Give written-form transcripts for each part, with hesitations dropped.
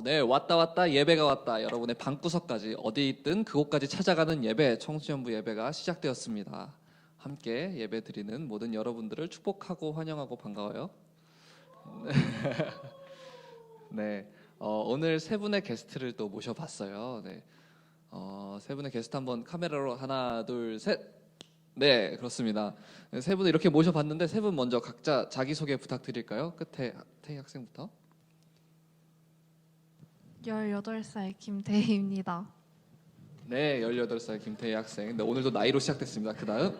네, 왔다 예배가 왔다. 여러분의 방구석까지 어디 있든 그곳까지 찾아가는 예배, 청소년부 예배가 시작되었습니다. 함께 예배 드리는 모든 여러분들을 축복하고 환영하고 반가워요. 네, 오늘 세 분의 게스트를 또 모셔봤어요. 네, 세 분의 게스트 한번 카메라로 하나, 둘, 셋. 네, 그렇습니다. 세 분을 이렇게 모셔봤는데 세 분 먼저 각자 자기소개 부탁드릴까요? 끝에 태희 학생부터. 18살 김태희입니다. 네, 18살 김태희 학생. 네, 오늘도 나이로 시작됐습니다. 그 다음.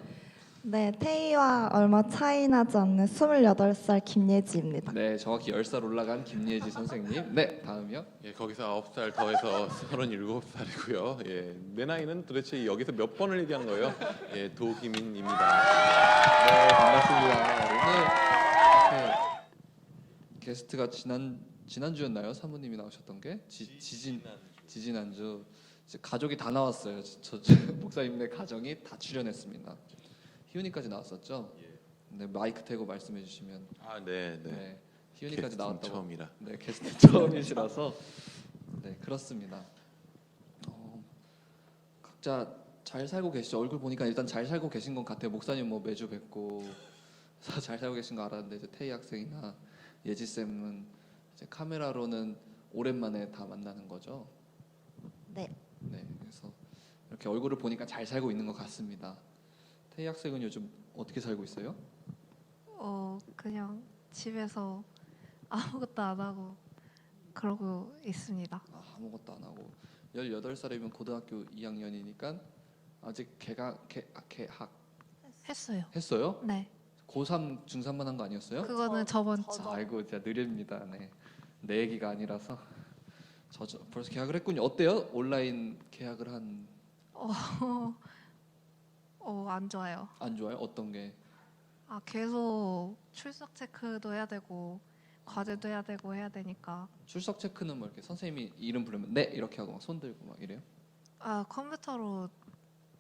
네, 태희와 얼마 차이 나지 않는 28살 김예지입니다. 네, 정확히 10살 올라간 김예지 선생님. 네, 다음이요. 예, 거기서 9살 더해서 37살이고요. 예, 내 나이는 도대체 여기서 몇 번을 얘기한 거예요? 예, 도기민입니다. 네, 반갑습니다. 오늘 이렇게 게스트가 지난주였나요? 사모님이 나오셨던 게 지지난주 이제 가족이 다 나왔어요. 저 목사님네 가정이 다 출연했습니다. 희훈이까지 나왔었죠? 네, 마이크 대고 말씀해 주시면. 아, 네, 네. 네, 희훈이까지 게스트는 나왔다고. 처음이라. 네, 게스트 처음이시라서. 네, 그렇습니다. 각자 잘 살고 계시죠? 얼굴 보니까 일단 잘 살고 계신 것 같아요. 목사님 뭐 매주 뵙고 잘 살고 계신 거 알았는데 이제 태희 학생이나 예지 쌤은 이제 카메라로는 오랜만에 다 만나는 거죠. 네. 네, 그래서 이렇게 얼굴을 보니까 잘 살고 있는 것 같습니다. 태희 학생은 요즘 어떻게 살고 있어요? 그냥 집에서 아무것도 안 하고 그러고 있습니다. 아무것도 안 하고 18살이면 고등학교 2학년이니까 아직 개학 했어요. 했어요? 네. 고3 중3만 한 거 아니었어요? 그거는 저번 주. 아이고 진짜 느립니다. 네. 내 얘기가 아니라서 저 벌써 계약을 했군요. 어때요? 온라인 계약을 한 안 좋아요. 안 좋아요? 어떤 게? 계속 출석 체크도 해야 되고 과제도 해야 되고 해야 되니까. 출석 체크는 뭐 이렇게 선생님이 이름 부르면 네 이렇게 하고 막 손 들고 막 이래요? 컴퓨터로.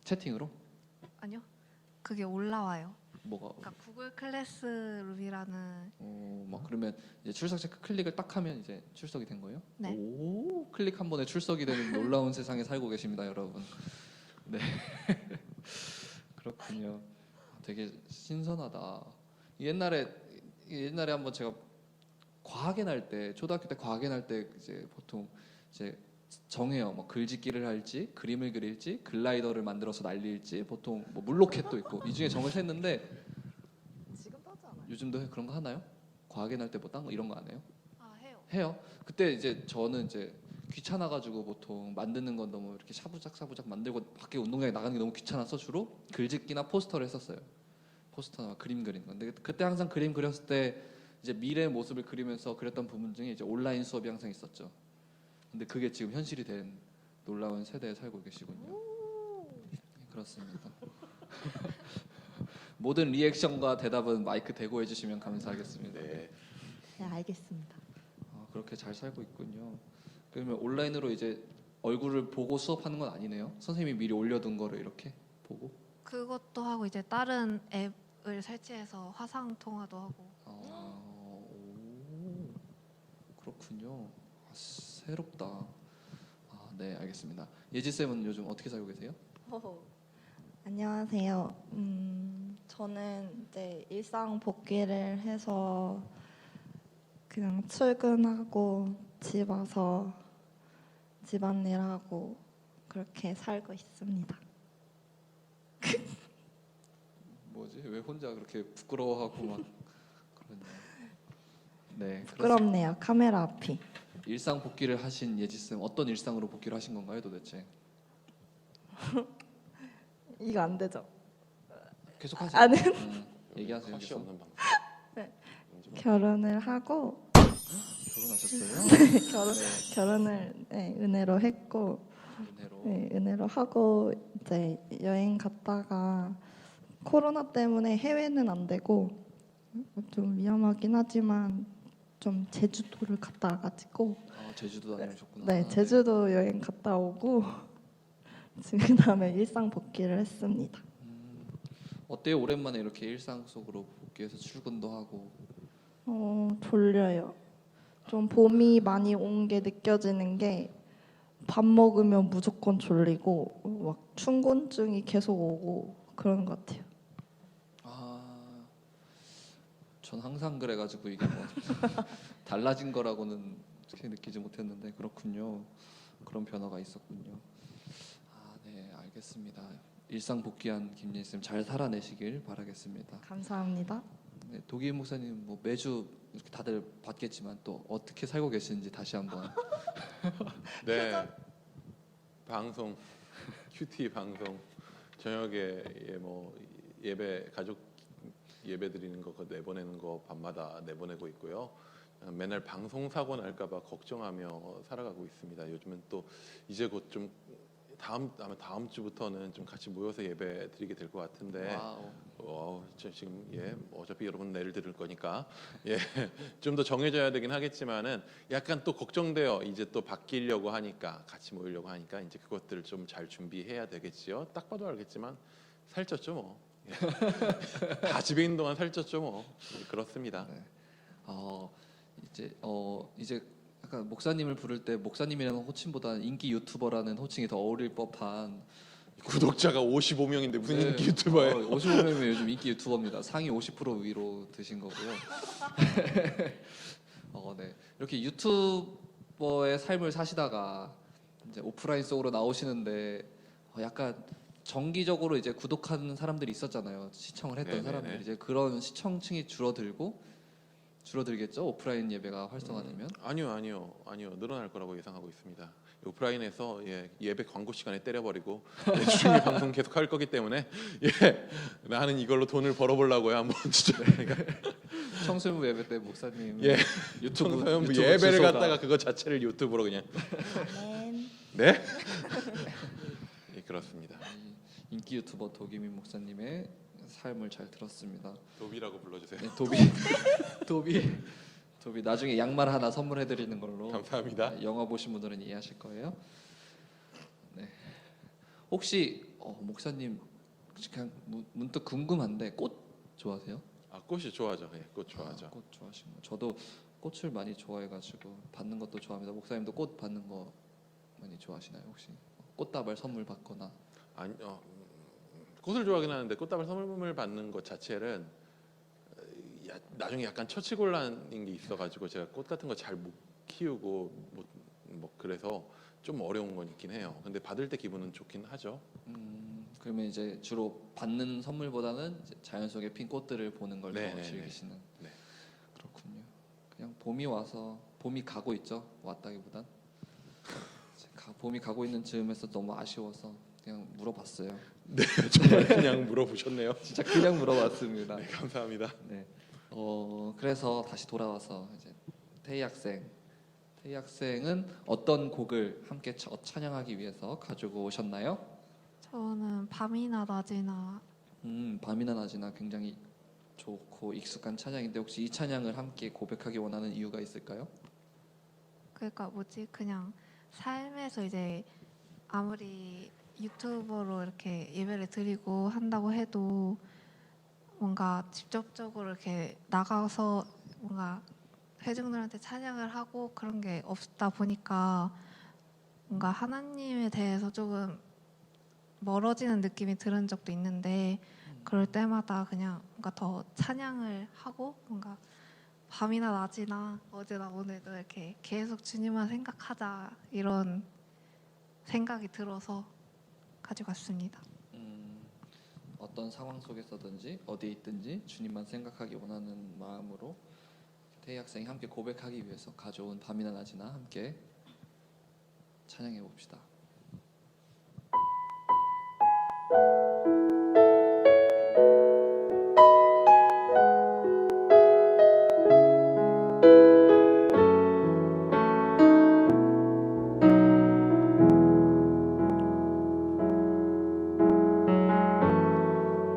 채팅으로? 아니요. 그게 올라와요. 뭐가? 그러니까 구글 클래스룸이라는. 막 그러면 이제 출석 체크 클릭을 딱 하면 이제 출석이 된 거예요? 네. 오, 클릭 한 번에 출석이 되는 놀라운 세상에 살고 계십니다, 여러분. 네. 그렇군요. 되게 신선하다. 옛날에 한번 제가 과학에 날 때, 초등학교 때 과학에 날 때 이제 보통 이제 정해요. 뭐 글짓기를 할지, 그림을 그릴지, 글라이더를 만들어서 날릴지, 보통 뭐 물로켓도 있고 이 중에 정을 셌는데 지금도 하지 않아요? 요즘도 그런 거 하나요? 과학에 날 때 뭐 딴 거 이런 거 안 해요? 해요. 해요. 그때 이제 저는 이제 귀찮아가지고 보통 만드는 건 너무 이렇게 샤부작 만들고 밖에 운동장에 나가는 게 너무 귀찮아서 주로 글짓기나 포스터를 했었어요. 포스터나 그림 그리는 건. 근데 그때 항상 그림 그렸을 때 이제 미래의 모습을 그리면서 그렸던 부분 중에 이제 온라인 수업이 항상 있었죠. 근데 그게 지금 현실이 된 놀라운 세대에 살고 계시군요. 그렇습니다. 모든 리액션과 대답은 마이크 대고 해주시면 감사하겠습니다. 네. 네, 알겠습니다. 그렇게 잘 살고 있군요. 그러면 온라인으로 이제 얼굴을 보고 수업하는 건 아니네요. 선생님이 미리 올려둔 거를 이렇게 보고. 그것도 하고 이제 다른 앱을 설치해서 화상 통화도 하고. 오, 그렇군요. 새롭다. 네, 알겠습니다. 예지 쌤은 요즘 어떻게 살고 계세요? 안녕하세요. 저는 이제 일상 복귀를 해서 그냥 출근하고 집 와서 집안일하고 그렇게 살고 있습니다. 뭐지? 왜 혼자 그렇게 부끄러워하고 막 그러냐? 네, 부끄럽네요. 카메라 앞이. 일상 복귀를 하신 예지 쌤 어떤 일상으로 복귀를 하신 건가요, 도대체? 이거 안 되죠? 계속 하세요. 안 얘기하세요. 컷이 계속. 없는 방송. 네. 결혼을 하고 결혼하셨어요? 결혼을 은혜로 했고 은혜로. 은혜로 하고 이제 여행 갔다가 코로나 때문에 해외는 안 되고 좀 위험하긴 하지만 좀 제주도를 갔다 와가지고 제주도 다녀오셨구나. 네, 제주도 여행 갔다 오고 지금 그다음에 일상 복귀를 했습니다. 어때요? 오랜만에 이렇게 일상 속으로 복귀해서 출근도 하고. 졸려요. 좀 봄이 많이 온 게 느껴지는 게 밥 먹으면 무조건 졸리고 막 충곤증이 계속 오고 그런 것 같아요. 아, 전 항상 그래가지고 이게 뭐 달라진 거라고는 그렇게 느끼지 못했는데 그렇군요. 그런 변화가 있었군요. 아, 네, 알겠습니다. 일상 복귀한 김예진 쌤 잘 살아내시길 바라겠습니다. 감사합니다. 네, 도기인 목사님 뭐 매주 이렇게 다들 봤겠지만 또 어떻게 살고 계시는지 다시 한번. 네, 방송 큐티 방송 저녁에 뭐 예배 가족 예배 드리는 거 그거 내보내는 거 밤마다 내보내고 있고요. 맨날 방송 사고 날까봐 걱정하며 살아가고 있습니다. 요즘은 또 이제 곧 좀 아마 다음 주부터는 좀 같이 모여서 예배 드리게 될 것 같은데 와우. 저 지금 어차피 여러분 내일 들을 거니까 좀 더 정해져야 되긴 하겠지만은 약간 또 걱정돼요. 이제 또 바뀌려고 하니까 같이 모이려고 하니까 이제 그것들을 좀 잘 준비해야 되겠지요. 딱 봐도 알겠지만 살쪘죠 뭐. 다 집에 있는 동안 살쪘죠 뭐. 그렇습니다. 네. 이제 약간 목사님을 부를 때 목사님이라는 호칭보다는 인기 유튜버라는 호칭이 더 어울릴 법한. 구독자가 55명인데 무슨 인기 유튜버예요? 55명이면 요즘 인기 유튜버입니다. 상위 50% 위로 드신 거고요. 네. 이렇게 유튜버의 삶을 사시다가 이제 오프라인 속으로 나오시는데 약간 정기적으로 이제 구독하는 사람들이 있었잖아요. 시청을 했던 네네네. 사람들이 이제 그런 시청층이 줄어들겠죠. 오프라인 예배가 활성화되면. 아니요 늘어날 거라고 예상하고 있습니다. 오프라인에서 예배 광고 시간에 때려버리고 주일 방송 계속 할 거기 때문에 나는 이걸로 돈을 벌어보려고요 한번 진짜. 청소년 예배 때 목사님 유튜브 예배를 주소가 갖다가 그거 자체를 유튜브로 그냥 아멘. 네? 그렇습니다. 인기 유튜버 도기민 목사님의 삶을 잘 들었습니다. 도비라고 불러주세요. 네, 도비 나중에 양말 하나 선물해 드리는 걸로. 감사합니다. 영화 보신 분들은 이해하실 거예요. 네. 혹시 목사님 그냥 문득 궁금한데 꽃 좋아하세요? 꽃이 좋아하죠. 꽃 좋아하죠. 꽃 좋아하시는 거. 저도 꽃을 많이 좋아해가지고 받는 것도 좋아합니다. 목사님도 꽃 받는 거 많이 좋아하시나요? 혹시 꽃다발 선물 받거나? 아니, 꽃을 좋아하긴 하는데 꽃다발 선물 받는 것 자체는 나중에 약간 처치곤란인 게 있어가지고 제가 꽃 같은 거 잘 못 키우고 뭐 그래서 좀 어려운 건 있긴 해요. 근데 받을 때 기분은 좋긴 하죠. 그러면 이제 주로 받는 선물보다는 이제 자연 속의 핀 꽃들을 보는 걸 더 네네네. 즐기시는. 네. 그렇군요. 그냥 봄이 와서 봄이 가고 있죠. 왔다기보단 봄이 가고 있는 즈음에서 너무 아쉬워서 그냥 물어봤어요. 네, 정말 그냥 물어보셨네요. 진짜 그냥 물어봤습니다. 네, 감사합니다. 네. 그래서 다시 돌아와서 이제 태희 학생은 어떤 곡을 함께 찬양하기 위해서 가지고 오셨나요? 저는 밤이나 낮이나 밤이나 낮이나 굉장히 좋고 익숙한 찬양인데 혹시 이 찬양을 함께 고백하기 원하는 이유가 있을까요? 그러니까 그냥 삶에서 이제 아무리 유튜버로 이렇게 예배를 드리고 한다고 해도 뭔가 직접적으로 이렇게 나가서 뭔가 회중들한테 찬양을 하고 그런 게 없다 보니까 뭔가 하나님에 대해서 조금 멀어지는 느낌이 들은 적도 있는데 그럴 때마다 그냥 뭔가 더 찬양을 하고 뭔가 밤이나 낮이나 어제나 오늘도 이렇게 계속 주님만 생각하자 이런 생각이 들어서 가지고 왔습니다. 어떤 상황 속에서든지 어디에 있든지 주님만 생각하기 원하는 마음으로 태희 학생이 함께 고백하기 위해서 가져온 밤이나 낮이나 함께 찬양해 봅시다.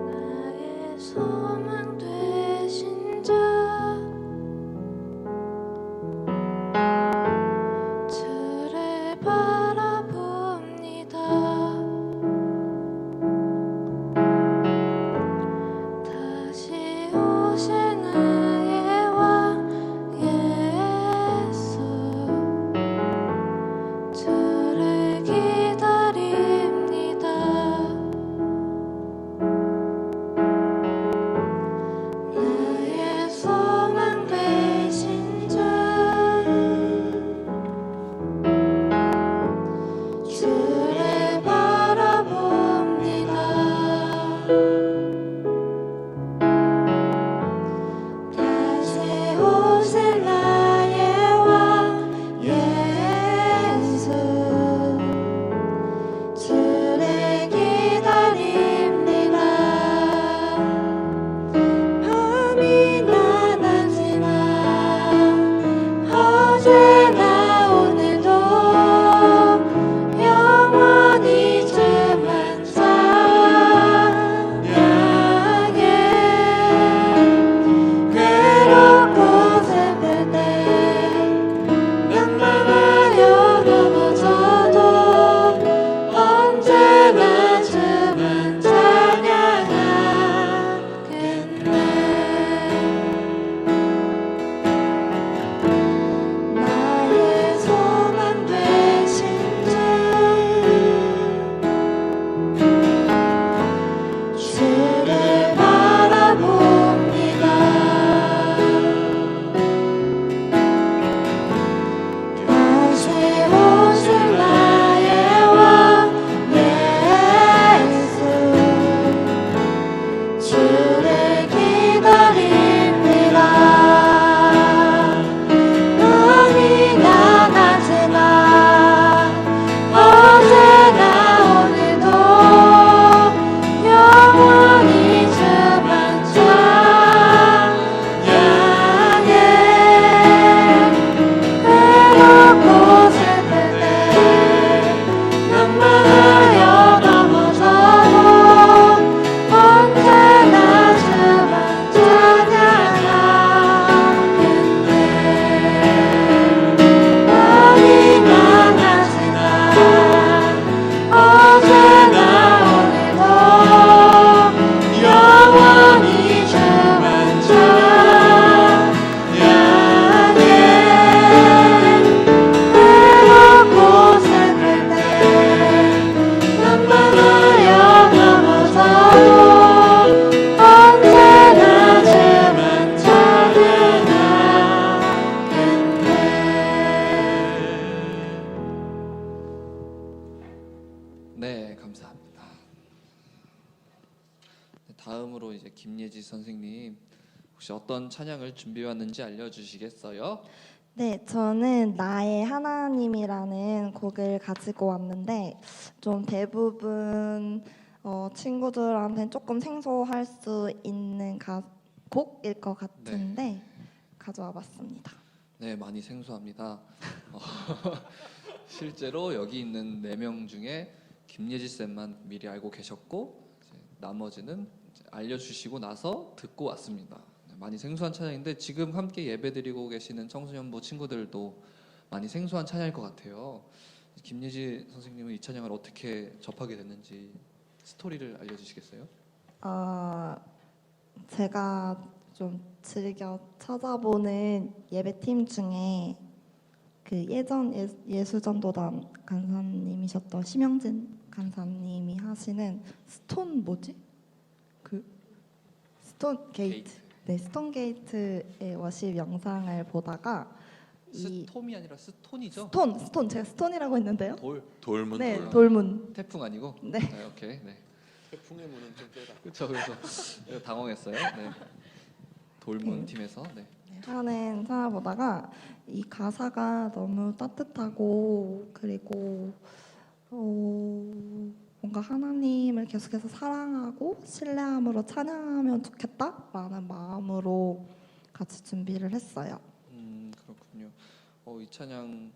나의 소망 되신 자 주를 바라보 네, 감사합니다. 네, 다음으로 이제 김예지 선생님 혹시 어떤 찬양을 준비해 왔는지 알려주시겠어요? 네, 저는 나의 하나님이라는 곡을 가지고 왔는데 좀 대부분 친구들한테 조금 생소할 수 있는 곡일 것 같은데 가져와 봤습니다. 네, 많이 생소합니다. 실제로 여기 있는 4명 중에 김예지 쌤만 미리 알고 계셨고 이제 나머지는 이제 알려주시고 나서 듣고 왔습니다. 네, 많이 생소한 찬양인데 지금 함께 예배드리고 계시는 청소년부 친구들도 많이 생소한 찬양일 것 같아요. 김예지 선생님은 이 찬양을 어떻게 접하게 됐는지 스토리를 알려주시겠어요? 제가 좀 즐겨 찾아보는 예배팀 중에 그 예전 예수전도단 간사님이셨던 심영진 간사님이 하시는 스톤 뭐지? 그 스톤 게이트. 네, 스톤 게이트의 워십 영상을 보다가 스톰이 아니라 스톤이죠? 스톤 제가 스톤이라고 했는데요. 돌문. 네, 돌문. 돌문. 태풍 아니고? 네. 오케이. 네. 태풍의 문은 좀 세다. 그렇죠. 그래서 당황했어요. 네. 돌문 팀에서. 네. 하는 찾아보다가 이 가사가 너무 따뜻하고 그리고 뭔가 하나님을 계속해서 사랑하고 신뢰함으로 찬양하면 좋겠다라는 마음으로 같이 준비를 했어요. 그렇군요. 이 찬양에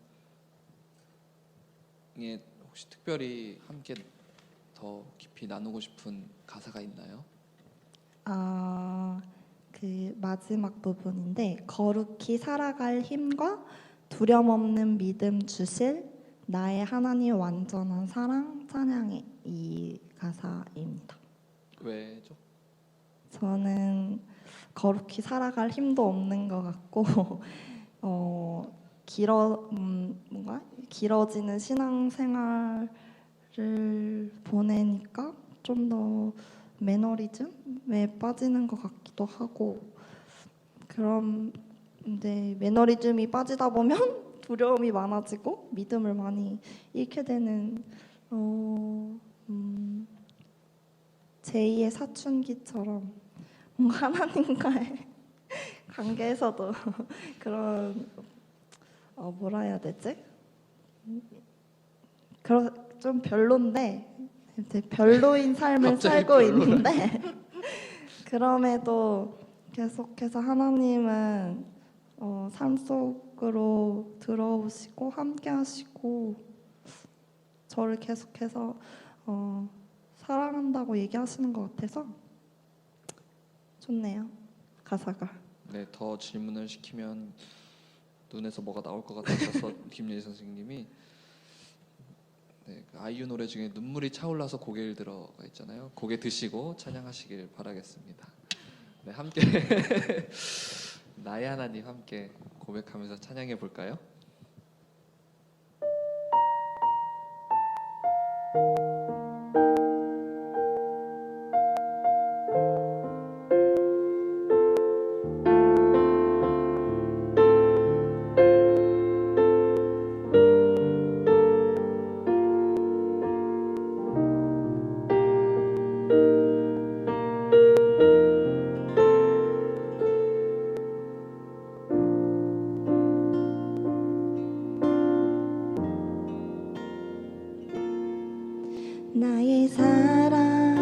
혹시 특별히 함께 더 깊이 나누고 싶은 가사가 있나요? 그 마지막 부분인데 거룩히 살아갈 힘과 두려움 없는 믿음 주실 나의 하나님 완전한 사랑 찬양의 이 가사입니다. 왜죠? 저는 거룩히 살아갈 힘도 없는 것 같고 뭔가 길어지는 신앙생활을 보내니까 좀 더 매너리즘에 빠지는 것 같기도 하고 그런데 매너리즘이 빠지다 보면 두려움이 많아지고 믿음을 많이 잃게 되는 제2의 사춘기처럼 뭔가 하나님과의 관계에서도 그런 뭐라 해야 되지? 좀 별론데 이제 별로인 삶을 살고 별로야. 있는데 그럼에도 계속해서 하나님은 삶 속으로 들어오시고 함께하시고 저를 계속해서 사랑한다고 얘기하시는 것 같아서 좋네요 가사가. 네, 더 질문을 시키면 눈에서 뭐가 나올 것 같아서 김예지 선생님이 네, 그 아이유 노래 중에 눈물이 차올라서 고개를 들어가 있잖아요. 고개 드시고 찬양하시길 바라겠습니다. 네, 함께 나의 하나님 함께 고백하면서 찬양해 볼까요? 나의 사랑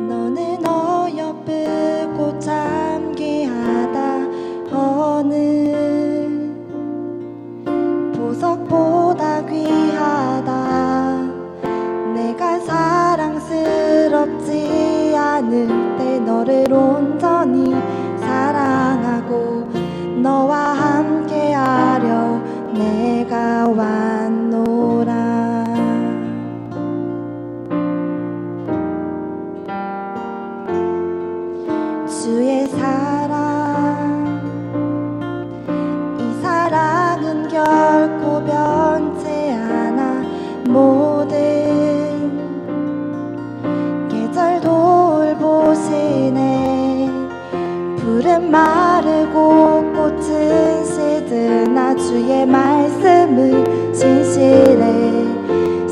너는 어여쁘고 잠기하다 어느 보석보다 귀하다 내가 사랑스럽지 않을 때 너를 온전히 사랑하고 너와 함께하려 내가 왔노라. 주의 사랑 이 사랑은 결코 변치 않아 모든 계절 돌보시네 푸른 마르고 꽃은 시드나 주의 말씀은 신실해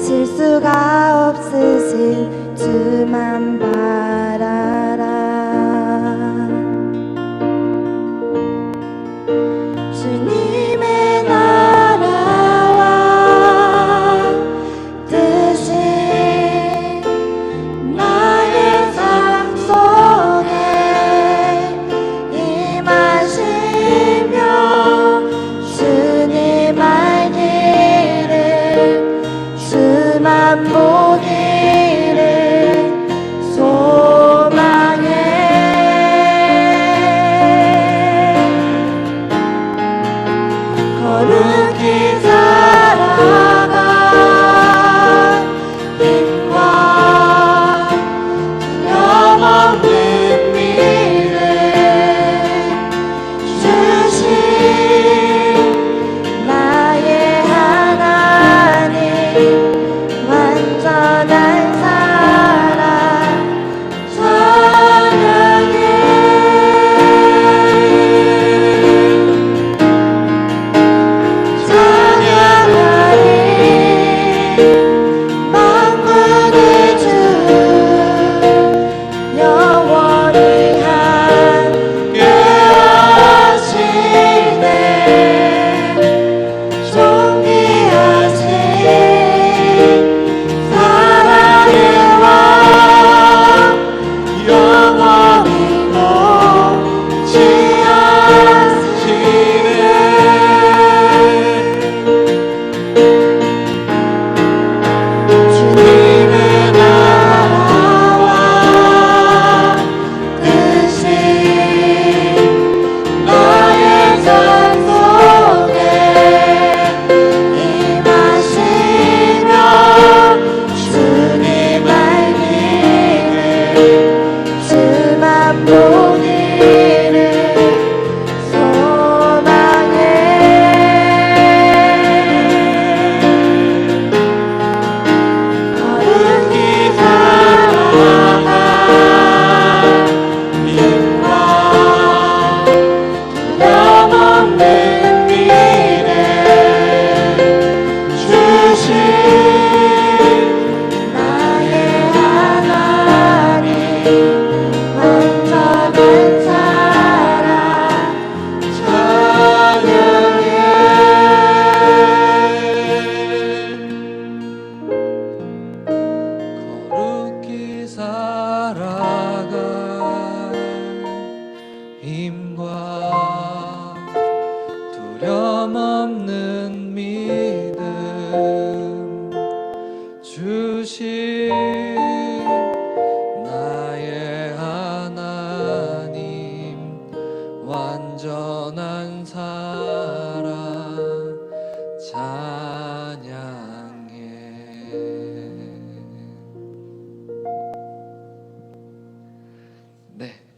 네,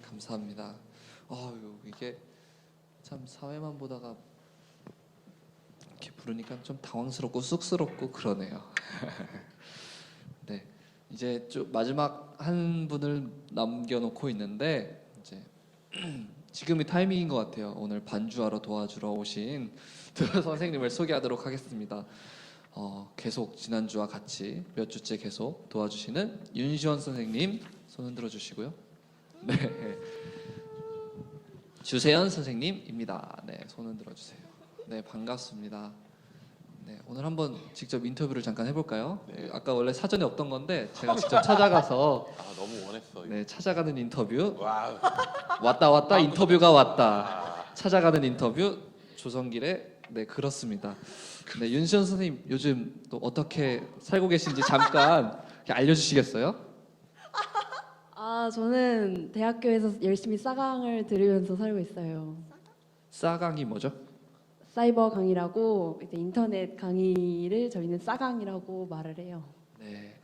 감사합니다. 이게 참 사회만 보다가 이렇게 부르니까 좀 당황스럽고 쑥스럽고 그러네요. 네, 이제 좀 마지막 한 분을 남겨놓고 있는데 이제 지금이 타이밍인 것 같아요. 오늘 반주하러 도와주러 오신 두 선생님을 소개하도록 하겠습니다. 계속 지난주와 같이 몇 주째 계속 도와주시는 윤시원 선생님 손 흔들어 주시고요. 네, 주세연 선생님입니다. 네, 손 흔들어 주세요. 네, 반갑습니다. 네, 오늘 한번 직접 인터뷰를 잠깐 해볼까요? 네. 아까 원래 사전에 없던 건데 제가 직접 찾아가서 너무 원했어. 네, 찾아가는 인터뷰 와우. 왔다 인터뷰가 왔다. 아, 찾아가는 인터뷰 조성길의 네 그렇습니다. 네, 윤시원 선생님 요즘 또 어떻게 살고 계신지 잠깐 이렇게 알려주시겠어요? 저는 대학교에서 열심히 싸강을 들으면서 살고 있어요. 싸강이 뭐죠? 사이버 강의라고 이제 인터넷 강의를 저희는 싸강이라고 말을 해요. 네,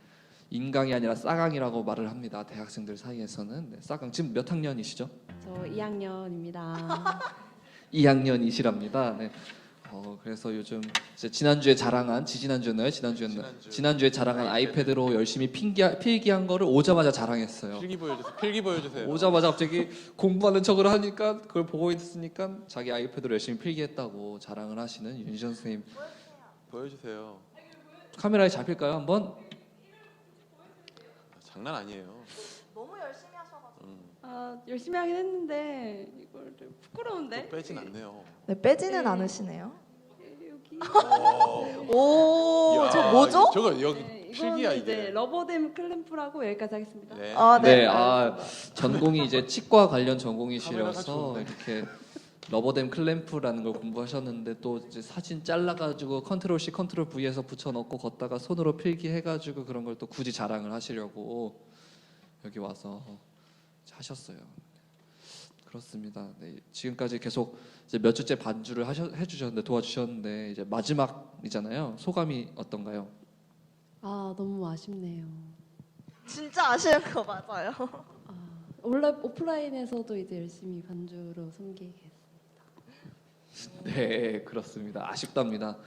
인강이 아니라 싸강이라고 말을 합니다. 대학생들 사이에서는 네, 싸강 지금 몇 학년이시죠? 저 2학년입니다. 2학년이시랍니다. 네. 그래서 요즘 이제 지난주에 자랑한 지난주에 자랑한 아이패드로 열심히 필기한 거를 오자마자 자랑했어요. 필기 보여주세요. 오자마자 갑자기 공부하는 척을 하니까 그걸 보고 있으니까 자기 아이패드로 열심히 필기했다고 자랑을 하시는 윤시원 선생님. 보여주세요. 카메라에 잡힐까요 한번? 장난 아니에요. 열심히 하긴 했는데 이걸 좀 부끄러운데. 빼진 않네요. 네, 빼지는 네. 않으시네요. 여기. 오, 저 뭐죠? 저거 여기 네, 필기야 이거는 이제 이게. 러버댐 클램프라고 여기까지 하겠습니다. 네. 네, 알겠습니다. 전공이 이제 치과 관련 카메라가 전공이시라서 좋네. 이렇게 러버댐 클램프라는 걸 공부하셨는데 또 이제 사진 잘라가지고 컨트롤 C, 컨트롤 V에서 붙여넣고 걷다가 손으로 필기해가지고 그런 걸 또 굳이 자랑을 하시려고 여기 와서 하셨어요. 그렇습니다. 네, 지금까지 계속 이제 몇 주째 반주를 해주셨는데 도와주셨는데 이제 마지막이잖아요. 소감이 어떤가요? 너무 아쉽네요. 진짜 아쉬운 거 맞아요. 원래 오프라인에서도 이제 열심히 반주로 섬기겠습니다. 네, 그렇습니다. 아쉽답니다.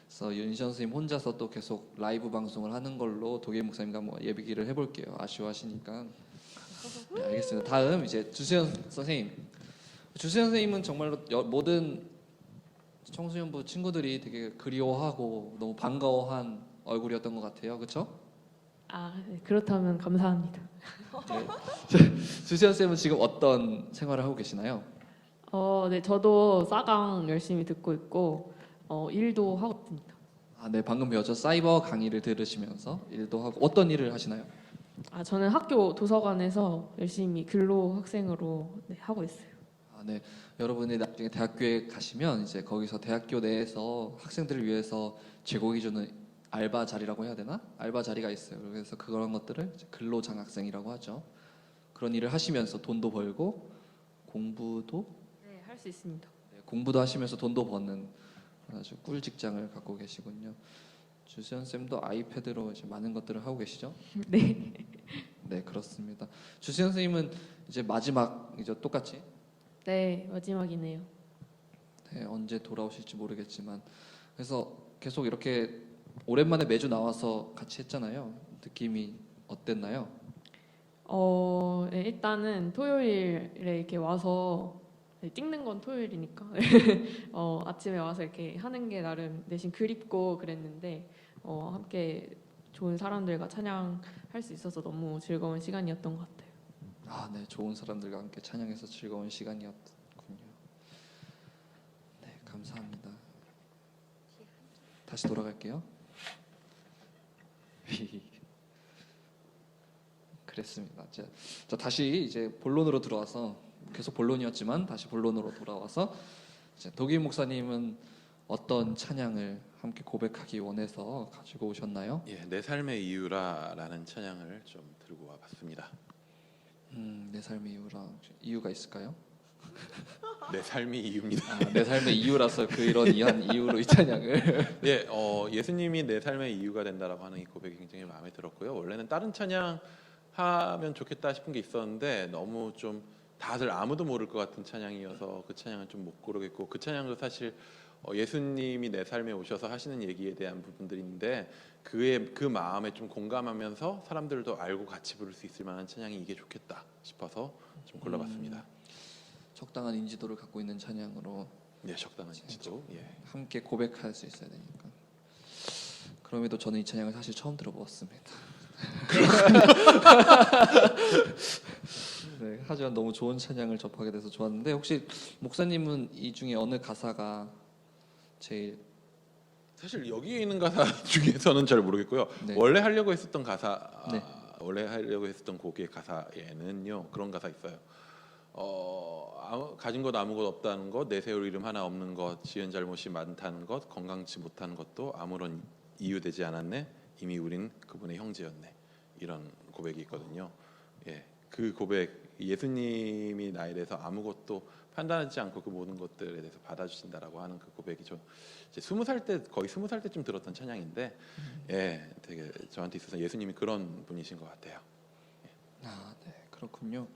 그래서 윤시원 선생님 혼자서 또 계속 라이브 방송을 하는 걸로 도계 목사님과 뭐 예비기를 해볼게요. 아쉬워하시니까. 네, 알겠습니다. 다음 이제 주세현 선생님. 주세현 선생님은 정말로 모든 청소년부 친구들이 되게 그리워하고 너무 반가워한 얼굴이었던 것 같아요. 그렇죠? 네, 그렇다면 감사합니다. 네. 주세현 쌤은 지금 어떤 생활을 하고 계시나요? 네, 저도 싸강 열심히 듣고 있고 일도 하고 있습니다. 네, 방금 배웠죠. 사이버 강의를 들으시면서 일도 하고 어떤 일을 하시나요? 저는 학교 도서관에서 열심히 근로 학생으로 네, 하고 있어요. 네, 여러분이 나중에 대학교에 가시면 이제 거기서 대학교 내에서 학생들을 위해서 제공해 주는 알바 자리라고 해야 되나? 알바 자리가 있어요. 그래서 그런 것들을 이제 근로 장학생이라고 하죠. 그런 일을 하시면서 돈도 벌고 공부도 네, 할 수 있습니다. 공부도 하시면서 돈도 버는 아주 꿀 직장을 갖고 계시군요. 주세현 쌤도 아이패드로 이제 많은 것들을 하고 계시죠? 네. 네, 그렇습니다. 주세현 선생님은 이제 마지막 이제 똑같이 네, 마지막이네요. 네, 언제 돌아오실지 모르겠지만 그래서 계속 이렇게 오랜만에 매주 나와서 같이 했잖아요. 느낌이 어땠나요? 네, 일단은 토요일에 이렇게 와서 네, 찍는 건 토요일이니까 아침에 와서 이렇게 하는 게 나름 내심 그립고 그랬는데 함께 좋은 사람들과 찬양할 수 있어서 너무 즐거운 시간이었던 것 같아요. 네, 좋은 사람들과 함께 찬양해서 즐거운 시간이었군요. 네, 감사합니다. 다시 돌아갈게요. 그랬습니다. 자, 다시 이제 본론으로 들어와서 계속 본론이었지만 다시 본론으로 돌아와서 이제 독일 목사님은 어떤 찬양을 함께 고백하기 원해서 가지고 오셨나요? 내 삶의 이유라라는 찬양을 좀 들고 와봤습니다. 내 삶의 이유가 있을까요? 내 삶이 이유입니다. 아, 내 삶의 이유라서 이런 이유로 이 찬양을. 예, 예수님이 내 삶의 이유가 된다라고 하는 이 고백이 굉장히 마음에 들었고요. 원래는 다른 찬양 하면 좋겠다 싶은 게 있었는데 너무 좀 다들 아무도 모를 것 같은 찬양이어서 그 찬양을 좀 못 고르겠고, 그 찬양도 사실 예수님이 내 삶에 오셔서 하시는 얘기에 대한 부분들인데 그 마음에 좀 공감하면서 사람들도 알고 같이 부를 수 있을 만한 찬양이 이게 좋겠다 싶어서 좀 골라봤습니다. 적당한 인지도를 갖고 있는 찬양으로 네, 적당한 인지도. 예. 함께 고백할 수 있어야 되니까. 그럼에도 저는 이 찬양을 사실 처음 들어보았습니다. 네, 하지만 너무 좋은 찬양을 접하게 돼서 좋았는데, 혹시 목사님은 이 중에 어느 가사가 제일 사실 여기에 있는 가사 중에서는 잘 모르겠고요. 네. 원래 하려고 했었던 가사, 네. 원래 하려고 했었던 곡의 가사에는요 그런 가사 있어요. 가진 것 아무것도 없다는 것, 내세울 이름 하나 없는 것, 지은 잘못이 많다는 것, 건강치 못하는 것도 아무런 이유 되지 않았네. 이미 우린 그분의 형제였네. 이런 고백이 있거든요. 예, 그 고백, 예수님이 나에 대해서 아무것도 판단하지 않고 그 모든 것들에 대해서 받아주신다라고 하는 그 고백이 좀 이제 20살 때, 거의 20살 때쯤 들었던 찬양인데, 예, 되게 저한테 있어서 예수님이 그런 분이신 것 같아요. 아, 네, 그렇군요.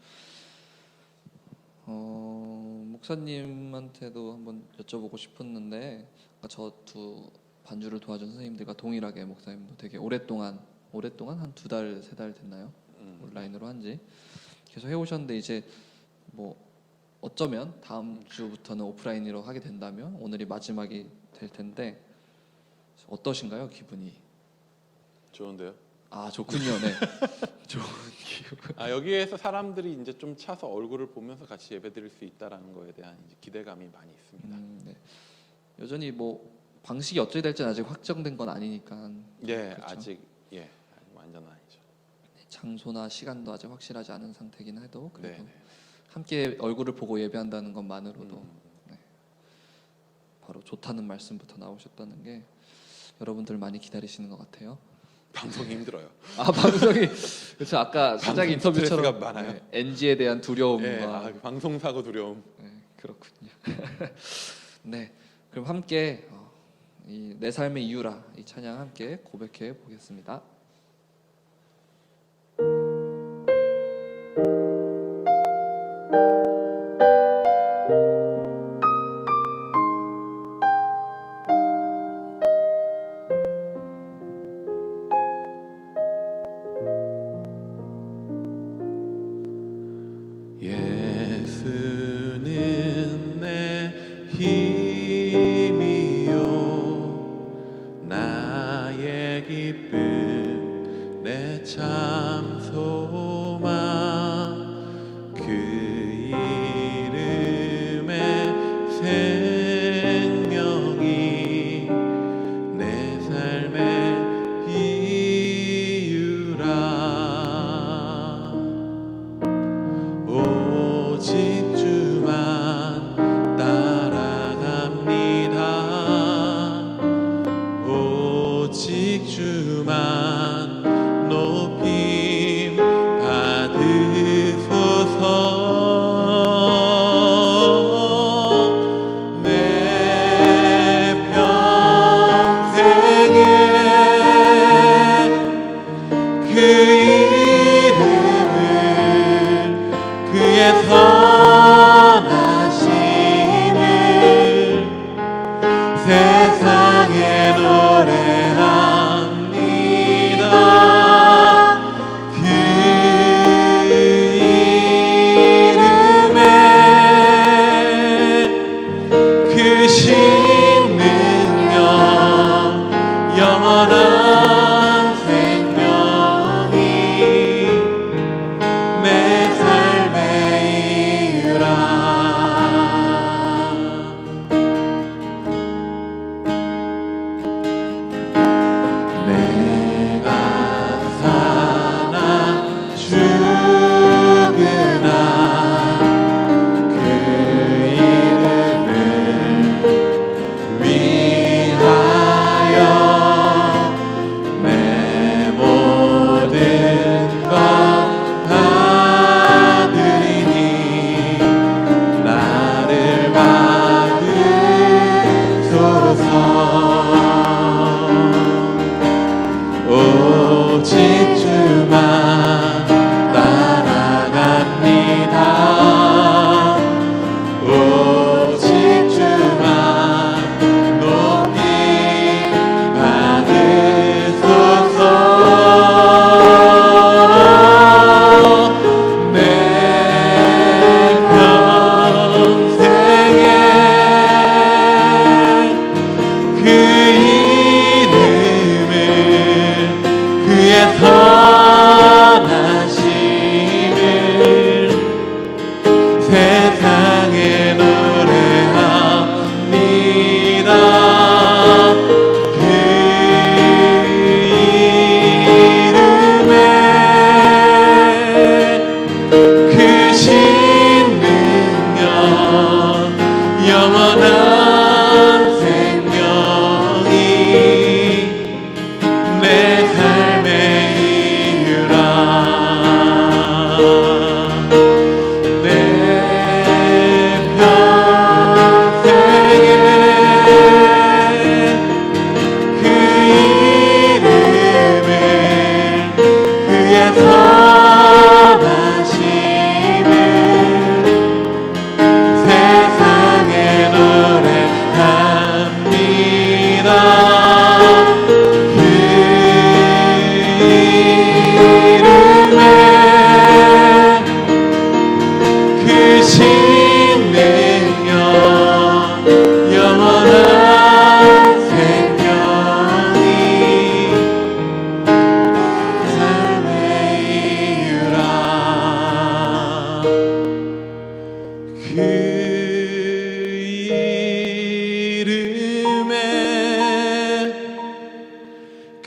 목사님한테도 한번 여쭤보고 싶었는데, 저 두 반주를 도와준 선생님들과 동일하게 목사님도 되게 오랫동안 한 2달, 3달 됐나요? 온라인으로 한지 계속 해오셨는데, 이제 뭐 어쩌면 다음 주부터는 오프라인으로 하게 된다면 오늘이 마지막이 될 텐데 어떠신가요, 기분이? 좋은데요? 아, 좋군요. 네. 좋은 기분. 여기에서 사람들이 이제 좀 차서 얼굴을 보면서 같이 예배드릴 수 있다라는 거에 대한 이제 기대감이 많이 있습니다. 네. 여전히 뭐 방식이 어떻게 될지는 아직 확정된 건 아니니까. 예, 그렇죠? 아직 완전 아니죠. 장소나 시간도 아직 확실하지 않은 상태긴 해도 그래도 네. 함께 얼굴을 보고 예배한다는 것만으로도 바로 좋다는 말씀부터 나오셨다는 게 여러분들 많이 기다리시는 것 같아요. 방송이 힘들어요. 아, 방송이 그렇죠. 아까 시작 방송 인터뷰처럼 스트레스가 많아요. NG에 대한 두려움과 예, 방송 사고 두려움. 네, 그렇군요. 네, 그럼 함께 이 내 삶의 이유라 이 찬양 함께 고백해 보겠습니다. 예수는 내 힘이요 나의 기쁨 내 참 소망 그 이름의 생명이 내 삶의 이유라 오직 주만 따라갑니다. 오직 주만 높임 받으소서. 내 평생에 그 이름을 그의 선하심을 세상에 노래합니다.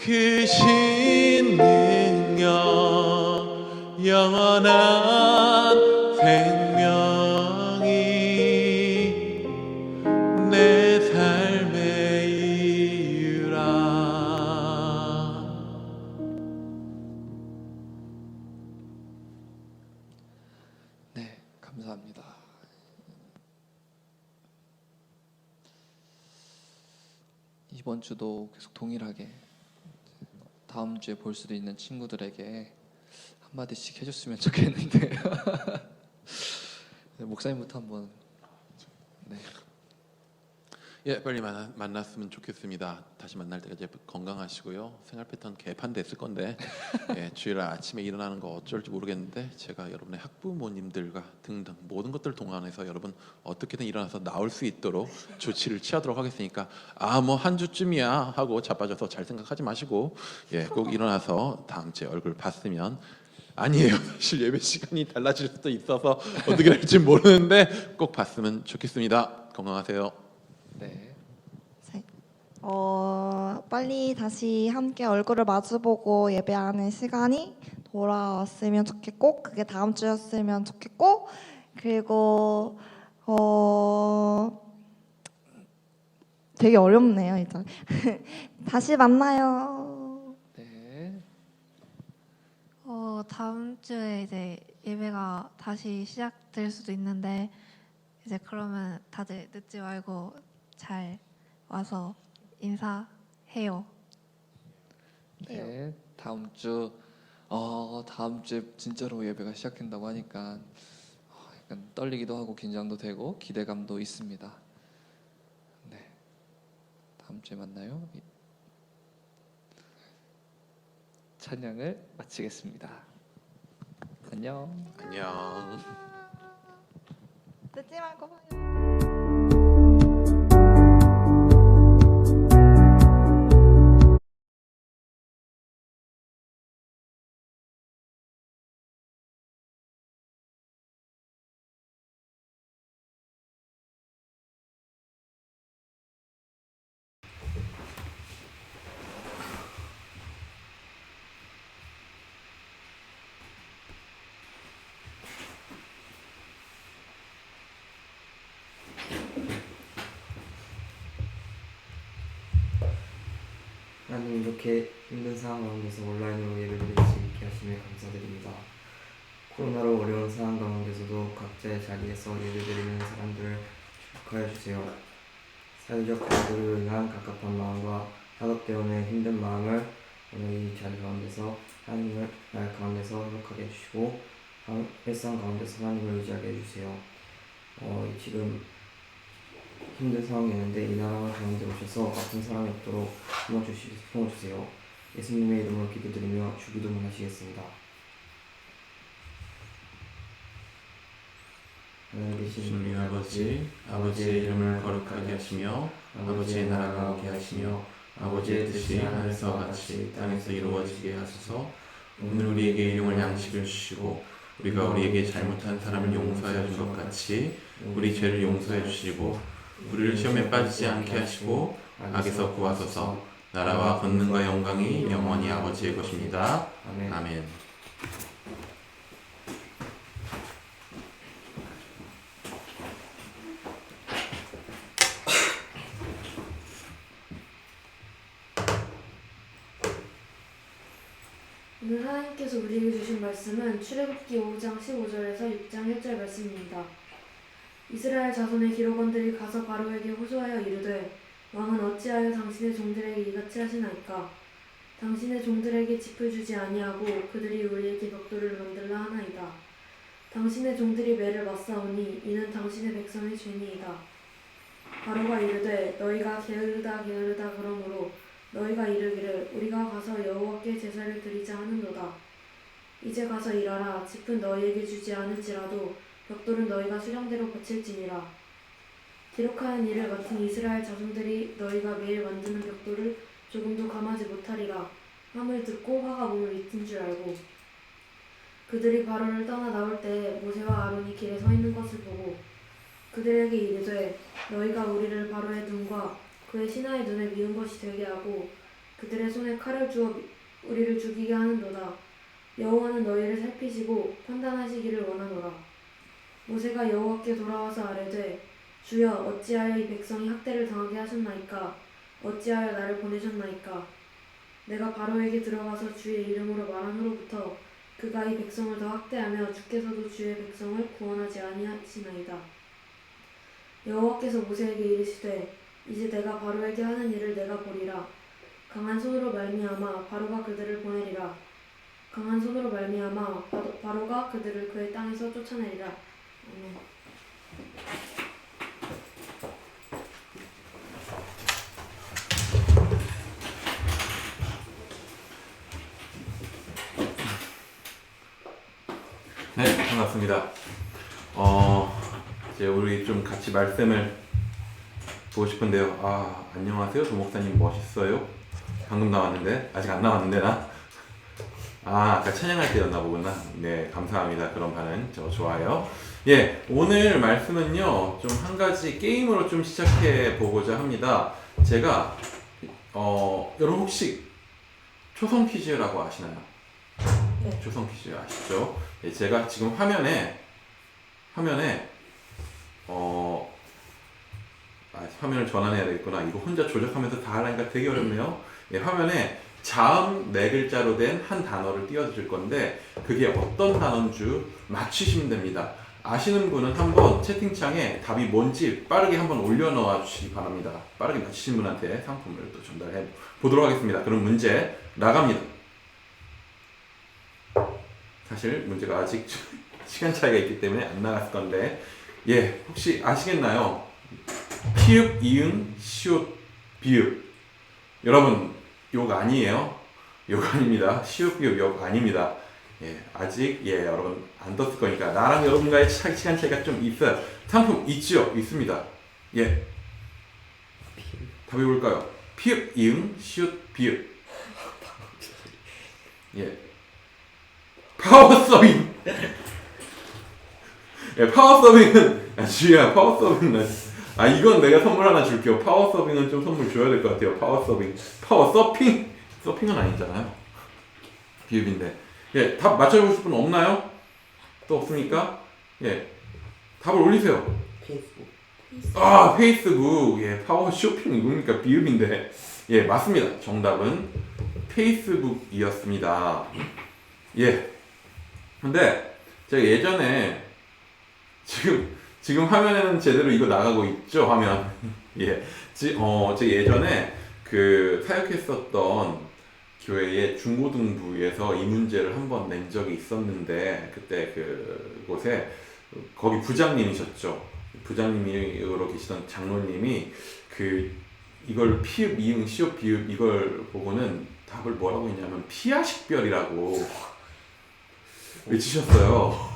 크신 능력 영원한 생명이 내 삶의 이유라. 네, 감사합니다. 이번 주도 계속 동일하게 다음 주에 볼 수도 있는 친구들에게 한마디씩 해줬으면 좋겠는데 네, 목사님부터 한번. 네. 예, 빨리 만났으면 좋겠습니다. 다시 만날 때까지 건강하시고요. 생활 패턴 개판됐을 건데 주일 아침에 일어나는 거 어쩔지 모르겠는데 제가 여러분의 학부모님들과 등등 모든 것들을 동원해서 여러분 어떻게든 일어나서 나올 수 있도록 조치를 취하도록 하겠으니까 뭐 한 주쯤이야 하고 자빠져서 잘 생각하지 마시고 꼭 일어나서 다음 주에 얼굴 봤으면 아니에요. 사실 예배 시간이 달라질 수도 있어서 어떻게 될지 모르는데 꼭 봤으면 좋겠습니다. 건강하세요. 네. 빨리 다시 함께 얼굴을 마주보고 예배하는 시간이 돌아왔으면 좋겠고 그게 다음 주였으면 좋겠고 그리고 되게 어렵네요 이제 다시 만나요. 네. 다음 주에 이제 예배가 다시 시작될 수도 있는데 이제 그러면 다들 늦지 말고 잘 와서 인사해요. 네. 다음 주에 진짜로 예배가 시작된다고 하니까 약간 떨리기도 하고 긴장도 되고 기대감도 있습니다. 네. 다음 주에 만나요. 찬양을 마치겠습니다. 안녕. 안녕. 늦지 말고 봐요. 하나님 이렇게 힘든 상황 가운데서 온라인으로 예배드릴 수 있게 하심에 감사드립니다. 코로나로 어려운 상황 가운데서도 각자의 자리에서 예배드리는 사람들을 축하해 주세요. 사회적 갈등으로 인한 갑갑한 마음과 학업 때문에 힘든 마음을 오늘 이 자리 가운데서 하나님을 날 가운데서 회복하게 해주시고 일상 가운데서 하나님을 의지하게 해주세요. 지금 힘든 상황이 있는데 이 나라 가운데 오셔서 아픈 사람이 없도록 품어주세요. 예수님의 이름으로 기도드리며 주기도문 하시겠습니다. 하나님 계신 주님 아버지, 아버지의 이름을 거룩하게 하시며 아버지의 나라가 오게 하시며 아버지의 뜻이 하늘에서 같이 땅에서 이루어지게 하소서. 오늘 우리에게 일용할 양식을 주시고 우리가 우리에게 잘못한 사람을 용서하여 준 것 같이 우리 죄를 용서해 주시고 우리를 시험에 빠지지 않게 하시고 악에서 구하소서. 나라와 권능과 영광이 영원히 아버지의 것입니다. 아멘. 오늘 하나님께서 우리에게 주신 말씀은 출애굽기 5장 15절에서 6장 1절 말씀입니다. 이스라엘 자손의 기록원들이 가서 바로에게 호소하여 이르되 왕은 어찌하여 당신의 종들에게 이같이 하시나이까? 당신의 종들에게 짚을 주지 아니하고 그들이 우리에게 벽돌을 만들라 하나이다. 당신의 종들이 매를 맞사오니 이는 당신의 백성의 죄니이다. 바로가 이르되 너희가 게으르다 그러므로 너희가 이르기를 우리가 가서 여호와께 제사를 드리자 하는도다. 이제 가서 일하라. 짚은 너희에게 주지 않을지라도 벽돌은 너희가 수량대로 바칠지니라. 기록하는 일을 맡은 이스라엘 자손들이 너희가 매일 만드는 벽돌을 조금도 감하지 못하리라 함을 듣고 화가 몸을 입힌 줄 알고 그들이 바로를 떠나 나올 때 모세와 아론이 길에 서 있는 것을 보고 그들에게 이르되 너희가 우리를 바로의 눈과 그의 신하의 눈에 미운 것이 되게 하고 그들의 손에 칼을 주어 우리를 죽이게 하는도다. 여호와는 너희를 살피시고 판단하시기를 원하노라. 모세가 여호와께 돌아와서 아뢰되 주여 어찌하여 이 백성이 학대를 당하게 하셨나이까? 어찌하여 나를 보내셨나이까? 내가 바로에게 들어가서 주의 이름으로 말한 후로부터 그가 이 백성을 더 학대하며 주께서도 주의 백성을 구원하지 아니하시나이다. 여호와께서 모세에게 이르시되 이제 내가 바로에게 하는 일을 내가 보리라. 강한 손으로 말미암아 바로가 그들을 보내리라. 강한 손으로 말미암아 바로가 그들을 그의 땅에서 쫓아내리라. 아멘. 네, 반갑습니다. 이제 우리 좀 같이 말씀을 보고 싶은데요. 안녕하세요. 도목사님 멋있어요. 방금 나왔는데 아직 안 나왔는데 나. 아까 찬양할 때였나 보구나. 네, 감사합니다. 그런 반응 저 좋아요. 예, 오늘 말씀은요 좀 한 가지 게임으로 좀 시작해 보고자 합니다. 제가 여러분 혹시 초성 퀴즈라고 아시나요? 네. 초성 퀴즈 아시죠? 예, 제가 지금 화면에 화면을 전환해야 되겠구나. 이거 혼자 조작하면서 다 하려니까 되게 어렵네요. 예, 화면에 자음 4글자로 된 한 단어를 띄워줄 건데 그게 어떤 단어인 줄 맞추시면 됩니다. 아시는 분은 한번 채팅창에 답이 뭔지 빠르게 한번 올려놓아 주시기 바랍니다. 빠르게 맞추신 분한테 상품을 또 전달해 보도록 하겠습니다. 그럼 문제 나갑니다. 사실 문제가 아직 시간 차이가 있기 때문에 안 나갔을 건데 예, 혹시 아시겠나요? 피읍, 이응, 시옷, 비읍. 여러분 욕 아니에요? 욕 아닙니다. 시옷, 비읍 욕 아닙니다. 예, 아직 여러분 안 떴을 거니까 나랑 여러분과의 시간 차이가 좀 있어요. 상품 있죠? 있습니다. 예, 답이 뭘까요? 피읍, 이응, 시옷, 비읍. 예, 파워 서빙. 예, 파워 서빙은 주희야, 파워 서빙은 이건 내가 선물 하나 줄게요. 파워 서빙은 좀 선물 줘야 될 것 같아요. 파워 서빙, 파워 서핑, 서핑은 아니잖아요. 비읍인데. 예, 답 맞춰보고 싶은 분 없나요? 또 없습니까? 예, 답을 올리세요. 페이스북. 페이스북. 예, 파워 쇼핑 이겁니까? 비읍인데. 예, 맞습니다. 정답은 페이스북이었습니다. 예. 근데 제가 예전에 지금 화면에는 제대로 이거 나가고 있죠? 화면. 예. 제가 예전에 그 사역했었던 교회의 중고등부에서 이 문제를 한번 낸 적이 있었는데 그때 그곳에 거기 부장님이셨죠. 부장님으로 계시던 장로님이 이걸 피읍, 이응, 시옷, 비읍 이걸 보고는 답을 뭐라고 했냐면 피아식별이라고 외치셨어요.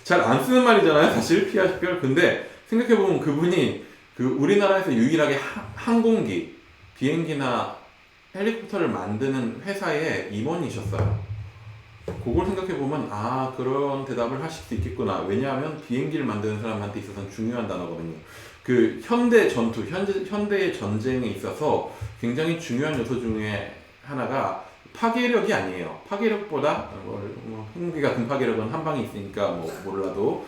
잘 안 쓰는 말이잖아요, 사실 피아식별. 근데 생각해보면 그분이 우리나라에서 유일하게 항공기, 비행기나 헬리콥터를 만드는 회사의 임원이셨어요. 그걸 생각해보면 그런 대답을 하실 수 있겠구나. 왜냐하면 비행기를 만드는 사람한테 있어서는 중요한 단어거든요. 현대 전투, 현대의 전쟁에 있어서 굉장히 중요한 요소 중에 하나가 파괴력이 아니에요. 파괴력보다 항공기 같은 파괴력은 한 방에 있으니까 몰라도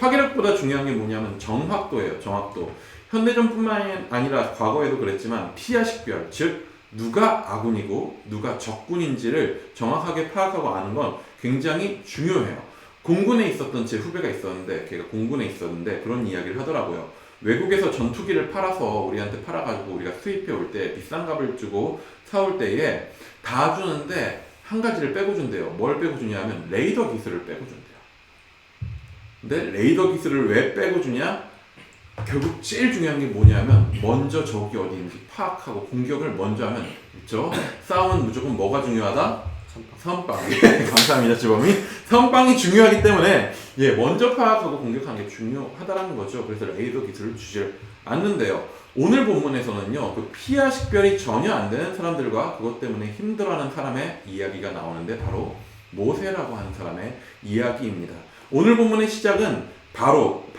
파괴력보다 중요한 게 뭐냐면 정확도예요. 정확도. 현대전뿐만 아니라 과거에도 그랬지만 피아식별, 즉 누가 아군이고 누가 적군인지를 정확하게 파악하고 아는 건 굉장히 중요해요. 공군에 있었던 제 후배가 있었는데 걔가 공군에 있었는데 그런 이야기를 하더라고요. 외국에서 전투기를 팔아서 우리한테 팔아가지고 우리가 수입해 올 때 비싼 값을 주고 사올 때에 다 주는데 한 가지를 빼고 준대요. 뭘 빼고 주냐면 레이더 기술을 빼고 준대요. 근데 레이더 기술을 왜 빼고 주냐? 결국 제일 중요한 게 뭐냐면 먼저 적이 어디 있는지 파악하고 공격을 먼저 하면 있죠. 싸움은 무조건 뭐가 중요하다? 선빵. 감사합니다, 주범이. 선빵이 중요하기 때문에 먼저 파악하고 공격하는 게 중요하다라는 거죠. 그래서 레이더 기술을 주질 않는데요. 오늘 본문에서는요, 피아식별이 전혀 안 되는 사람들과 그것 때문에 힘들어하는 사람의 이야기가 나오는데 바로 모세라고 하는 사람의 이야기입니다. 오늘 본문의 시작은 바로는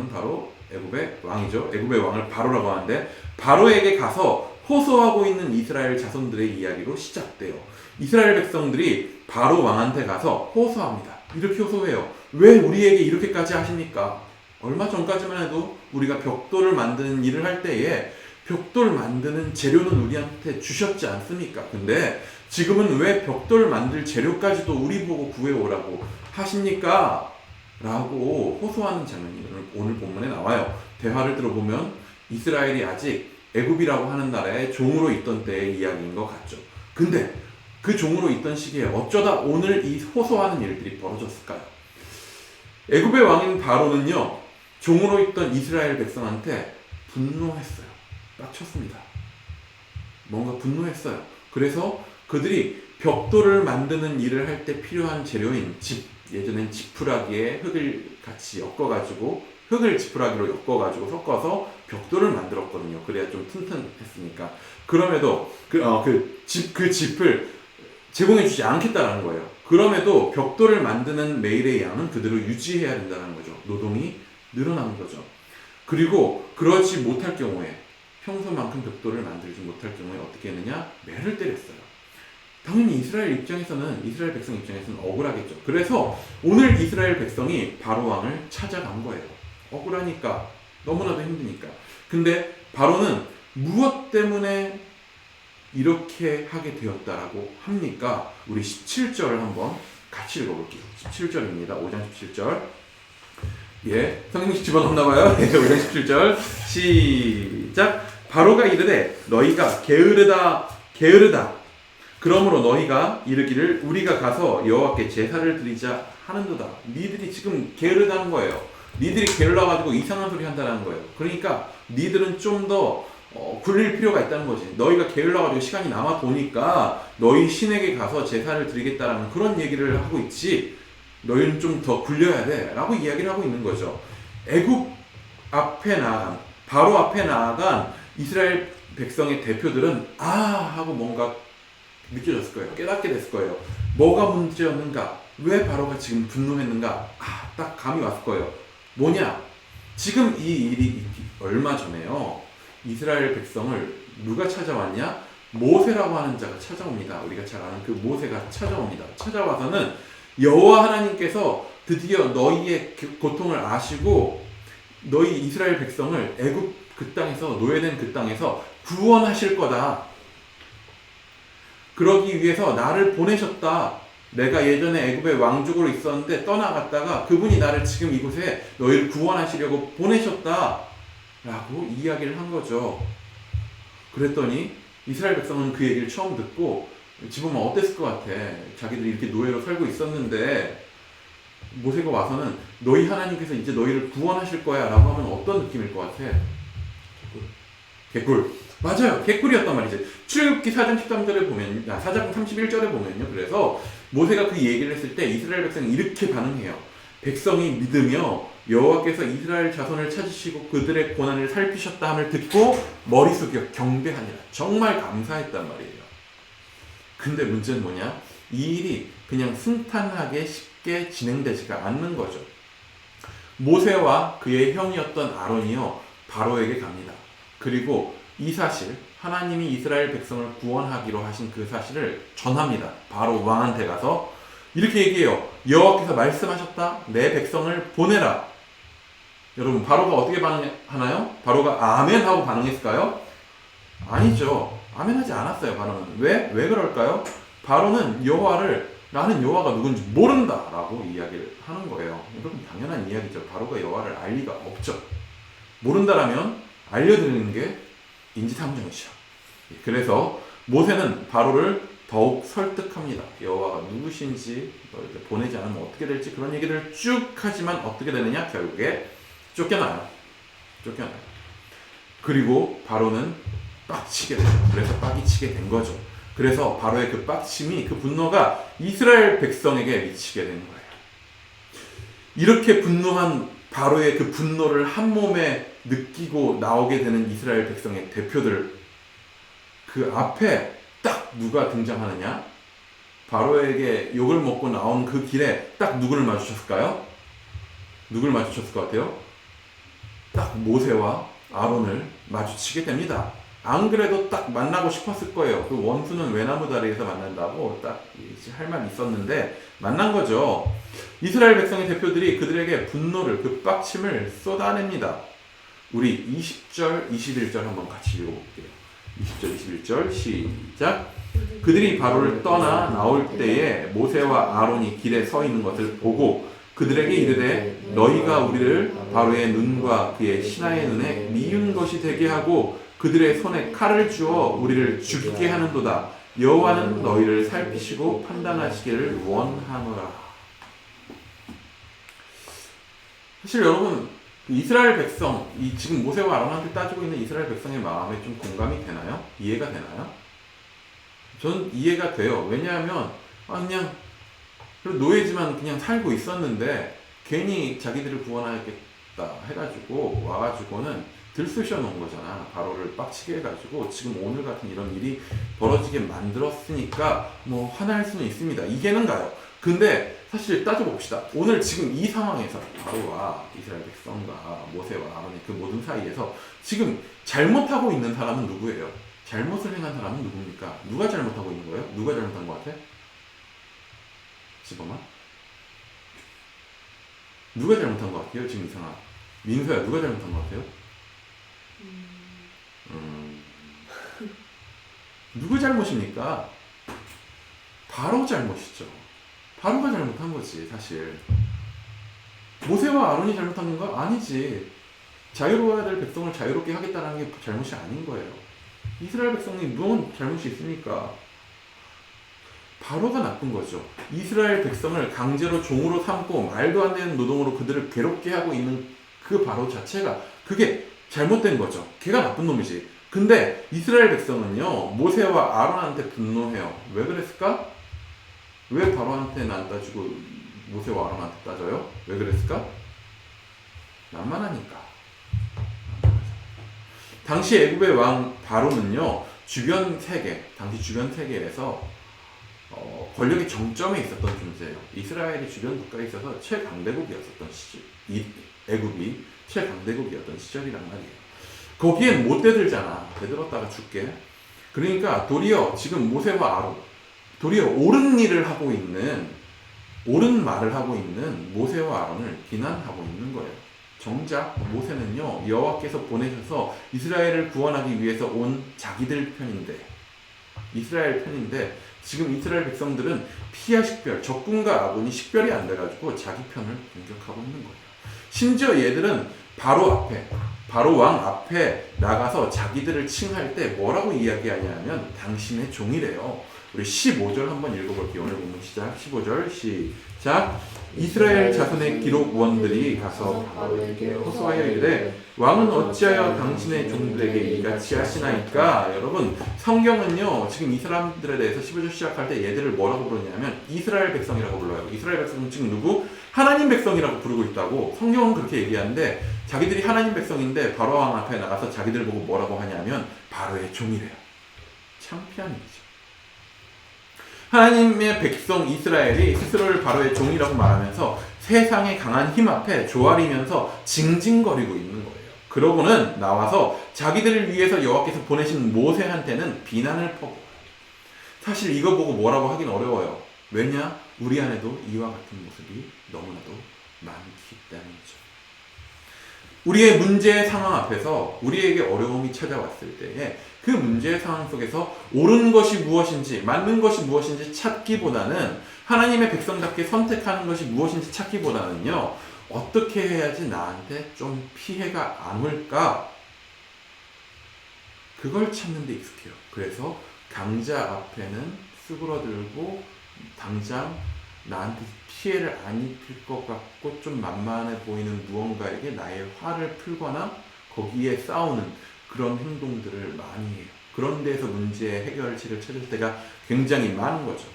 바로 애굽의 왕이죠. 애굽의 왕을 바로라고 하는데 바로에게 가서 호소하고 있는 이스라엘 자손들의 이야기로 시작돼요. 이스라엘 백성들이 바로 왕한테 가서 호소합니다. 이렇게 호소해요. 왜 우리에게 이렇게까지 하십니까? 얼마 전까지만 해도 우리가 벽돌을 만드는 일을 할 때에 벽돌 만드는 재료는 우리한테 주셨지 않습니까? 근데 지금은 왜 벽돌 만들 재료까지도 우리 보고 구해오라고 하십니까? 라고 호소하는 장면이 오늘 본문에 나와요. 대화를 들어보면 이스라엘이 아직 애굽이라고 하는 나라의 종으로 있던 때의 이야기인 것 같죠. 근데 그 종으로 있던 시기에 어쩌다 오늘 이 호소하는 일들이 벌어졌을까요? 애굽의 왕인 바로는요, 종으로 있던 이스라엘 백성한테 분노했어요. 빡쳤습니다. 뭔가 분노했어요. 그래서 그들이 벽돌을 만드는 일을 할 때 필요한 재료인 예전엔 지푸라기에 흙을 같이 엮어가지고 흙을 지푸라기로 엮어가지고 섞어서 벽돌을 만들었거든요. 그래야 좀 튼튼했으니까. 그럼에도 그 짚을 제공해주지 않겠다라는 거예요. 그럼에도 벽돌을 만드는 매일의 양은 그대로 유지해야 된다는 거죠. 노동이 늘어나는 거죠. 그리고 그러지 못할 경우에 평소만큼 벽돌을 만들지 못할 경우에 어떻게 했느냐? 매를 때렸어요. 당연히 이스라엘 백성 입장에서는 억울하겠죠. 그래서 오늘 이스라엘 백성이 바로 왕을 찾아간 거예요. 억울하니까, 너무나도 힘드니까. 근데 바로는 무엇 때문에 이렇게 하게 되었다라고 합니까? 우리 17절을 한번 같이 읽어볼게요. 17절입니다. 5장 17절. 예, 성경식 집어넣나봐요. 5장 17절 시작. 바로가 이르되 너희가 게으르다 그러므로 너희가 이르기를 우리가 가서 여호와께 제사를 드리자 하는도다. 니들이 지금 게으르다는 거예요. 니들이 게을러가지고 이상한 소리 한다는 거예요. 그러니까 니들은 좀 더 굴릴 필요가 있다는 거지. 너희가 게을러가지고 시간이 남아 도니까 너희 신에게 가서 제사를 드리겠다라는 그런 얘기를 하고 있지. 너희는 좀 더 굴려야 돼 라고 이야기를 하고 있는 거죠. 애굽 앞에 나아간, 바로 앞에 나아간 이스라엘 백성의 대표들은 하고 뭔가 느껴졌을 거예요. 깨닫게 됐을 거예요. 뭐가 문제였는가? 왜 바로가 지금 분노했는가? 딱 감이 왔을 거예요. 뭐냐? 지금 이 일이 있기 얼마 전에요. 이스라엘 백성을 누가 찾아왔냐? 모세라고 하는 자가 찾아옵니다. 우리가 잘 아는 그 모세가 찾아옵니다. 찾아와서는 여호와 하나님께서 드디어 너희의 고통을 아시고 너희 이스라엘 백성을 애굽 그 땅에서, 노예된 그 땅에서 구원하실 거다. 그러기 위해서 나를 보내셨다. 내가 예전에 애굽의 왕족으로 있었는데 떠나갔다가 그분이 나를 지금 이곳에 너희를 구원하시려고 보내셨다 라고 이야기를 한 거죠. 그랬더니 이스라엘 백성은 그 얘기를 처음 듣고 집으면 어땠을 것 같아. 자기들이 이렇게 노예로 살고 있었는데 모세가 와서는 너희 하나님께서 이제 너희를 구원하실 거야 라고 하면 어떤 느낌일 것 같아? 개꿀. 맞아요. 개꿀이었단 말이지. 출애굽기 4장 13절에 보면, 4장 31절에 보면요. 그래서 모세가 그 얘기를 했을 때 이스라엘 백성이 이렇게 반응해요. 백성이 믿으며 여호와께서 이스라엘 자손을 찾으시고 그들의 고난을 살피셨다 함을 듣고 머리 숙여 경배하니라. 정말 감사했단 말이에요. 근데 문제는 뭐냐? 이 일이 그냥 순탄하게 쉽게 진행되지가 않는 거죠. 모세와 그의 형이었던 아론이요, 바로에게 갑니다. 그리고 이 사실, 하나님이 이스라엘 백성을 구원하기로 하신 그 사실을 전합니다. 바로 왕한테 가서 이렇게 얘기해요. 여호와께서 말씀하셨다. 내 백성을 보내라. 여러분, 바로가 어떻게 반응하나요? 바로가 아멘 하고 반응했을까요? 아니죠. 아멘 하지 않았어요. 바로는. 왜 그럴까요? 바로는 나는 여호와가 누군지 모른다 라고 이야기를 하는 거예요. 여러분, 당연한 이야기죠. 바로가 여호와를 알 리가 없죠. 모른다라면 알려드리는 게 인지상정이죠. 그래서 모세는 바로를 더욱 설득합니다. 여호와가 누구신지, 너희들 보내지 않으면 어떻게 될지 그런 얘기를 쭉 하지만 어떻게 되느냐? 결국에 쫓겨나요. 그리고 바로는 빡치게 되죠. 그래서 빡이 치게 된 거죠. 그래서 바로의 그 빡침이, 그 분노가 이스라엘 백성에게 미치게 된 거예요. 이렇게 분노한 바로의 그 분노를 한 몸에 느끼고 나오게 되는 이스라엘 백성의 대표들, 그 앞에 딱 누가 등장하느냐? 바로에게 욕을 먹고 나온 그 길에 딱 누구를 마주쳤을까요? 누구를 마주쳤을 것 같아요? 딱 모세와 아론을 마주치게 됩니다. 안 그래도 딱 만나고 싶었을 거예요. 그 원수는 외나무 다리에서 만난다고 딱 할 말이 있었는데 만난 거죠. 이스라엘 백성의 대표들이 그들에게 분노를, 급박침을 쏟아냅니다. 우리 20절, 21절 한번 같이 읽어볼게요. 20절, 21절 시작. 그들이 바로를 떠나 나올 때에 모세와 아론이 길에 서 있는 것을 보고 그들에게 이르되 너희가 우리를 바로의 눈과 그의 신하의 눈에 미운 것이 되게 하고 그들의 손에 칼을 주어 우리를 죽게 하는도다. 여호와는 너희를 살피시고 판단하시기를 원하노라. 사실 여러분, 이스라엘 백성, 이 지금 모세와 아론한테 따지고 있는 이스라엘 백성의 마음에 좀 공감이 되나요? 이해가 되나요? 저는 이해가 돼요. 왜냐하면 그냥 노예지만 그냥 살고 있었는데 괜히 자기들을 구원하겠다 해가지고 와가지고는 들쑤셔 놓은 거잖아. 바로를 빡치게 해가지고 지금 오늘 같은 이런 일이 벌어지게 만들었으니까 뭐 화날 수는 있습니다. 이해는 가요. 근데 사실 따져봅시다. 오늘 지금 이 상황에서 바로와 이스라엘 백성과 모세와 아론의 그 모든 사이에서 지금 잘못하고 있는 사람은 누구예요? 잘못을 행한 사람은 누굽니까? 누가 잘못하고 있는 거예요? 누가 잘못한 것 같아? 지범아? 누가 잘못한 것 같아요? 지금 이 상황. 민서야, 누가 잘못한 것 같아요? 누구 잘못입니까? 바로 잘못이죠. 바로가 잘못한 거지, 사실. 모세와 아론이 잘못한 건가? 아니지. 자유로워야 될 백성을 자유롭게 하겠다는 게 잘못이 아닌 거예요. 이스라엘 백성이 무슨 잘못이 있습니까? 바로가 나쁜 거죠. 이스라엘 백성을 강제로 종으로 삼고 말도 안 되는 노동으로 그들을 괴롭게 하고 있는 그 바로 자체가 그게 잘못된 거죠. 걔가 나쁜 놈이지. 근데 이스라엘 백성은요, 모세와 아론한테 분노해요. 왜 그랬을까? 왜 바로한테는 안 따지고 모세와 아론한테 따져요? 왜 그랬을까? 만만하니까. 당시 애굽의 왕 바로는요, 주변 세계, 당시 주변 세계에서 권력의 정점에 있었던 존재예요. 이스라엘이 주변 국가에 있어서 최강대국이었었던 시절, 이 애굽이 최강대국이었던 시절이란 말이에요. 거기엔 못 대들잖아. 대들었다가 죽게. 그러니까 도리어 지금 모세와 아론, 도리어 옳은 일을 하고 있는, 옳은 말을 하고 있는 모세와 아론을 비난하고 있는 거예요. 정작 모세는요, 여호와께서 보내셔서 이스라엘을 구원하기 위해서 온 자기들 편인데, 이스라엘 편인데 지금 이스라엘 백성들은 피하 식별, 적군과 아군이 식별이 안 돼가지고 자기 편을 공격하고 있는 거예요. 심지어 얘들은 바로 왕 앞에 나가서 자기들을 칭할 때 뭐라고 이야기하냐면 당신의 종이래요. 우리 15절 한번 읽어볼게요. 오늘 본문 시작. 15절 시작. 이스라엘 자손의 기록원들이 가서 바로에게 호소하여 이르되 왕은 어찌하여 당신의 종들에게 이같이 하시나이까? 여러분, 성경은요 지금 이 사람들에 대해서 15절 시작할 때 얘들을 뭐라고 부르냐면 이스라엘 백성이라고 불러요. 이스라엘 백성은 지금 누구? 하나님 백성이라고 부르고 있다고 성경은 그렇게 얘기하는데, 자기들이 하나님 백성인데 바로 왕 앞에 나가서 자기들 보고 뭐라고 하냐면 바로의 종이래요. 창피한 일이죠. 하나님의 백성 이스라엘이 스스로를 바로의 종이라고 말하면서 세상의 강한 힘 앞에 조아리면서 징징거리고 있는 거예요. 그러고는 나와서 자기들을 위해서 여호와께서 보내신 모세한테는 비난을 퍼고, 사실 이거 보고 뭐라고 하긴 어려워요. 왜냐? 우리 안에도 이와 같은 모습이 너무나도 많기 때문이죠. 우리의 문제의 상황 앞에서 우리에게 어려움이 찾아왔을 때에 그 문제의 상황 속에서 옳은 것이 무엇인지, 맞는 것이 무엇인지 찾기보다는, 하나님의 백성답게 선택하는 것이 무엇인지 찾기보다는요, 어떻게 해야지 나한테 좀 피해가 안 올까? 그걸 찾는 데 익숙해요. 그래서 강자 앞에는 수그러들고 당장 나한테 피해를 안 입힐 것 같고 좀 만만해 보이는 무언가에게 나의 화를 풀거나 거기에 싸우는 그런 행동들을 많이 해요. 그런 데에서 문제의 해결책을 찾을 때가 굉장히 많은 거죠.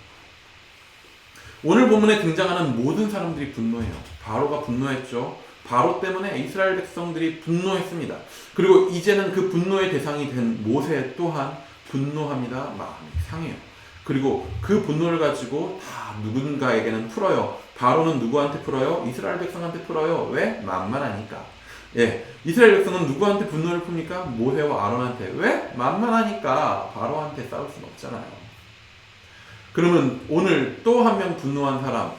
오늘 본문에 등장하는 모든 사람들이 분노해요. 바로가 분노했죠. 바로 때문에 이스라엘 백성들이 분노했습니다. 그리고 이제는 그 분노의 대상이 된 모세 또한 분노합니다. 마음이 상해요. 그리고 그 분노를 가지고 다 누군가에게는 풀어요. 바로는 누구한테 풀어요? 이스라엘 백성한테 풀어요. 왜? 만만하니까. 예, 이스라엘 백성은 누구한테 분노를 풉니까? 모세와 아론한테. 왜? 만만하니까 바로한테 싸울 수는 없잖아요. 그러면 오늘 또 한 명 분노한 사람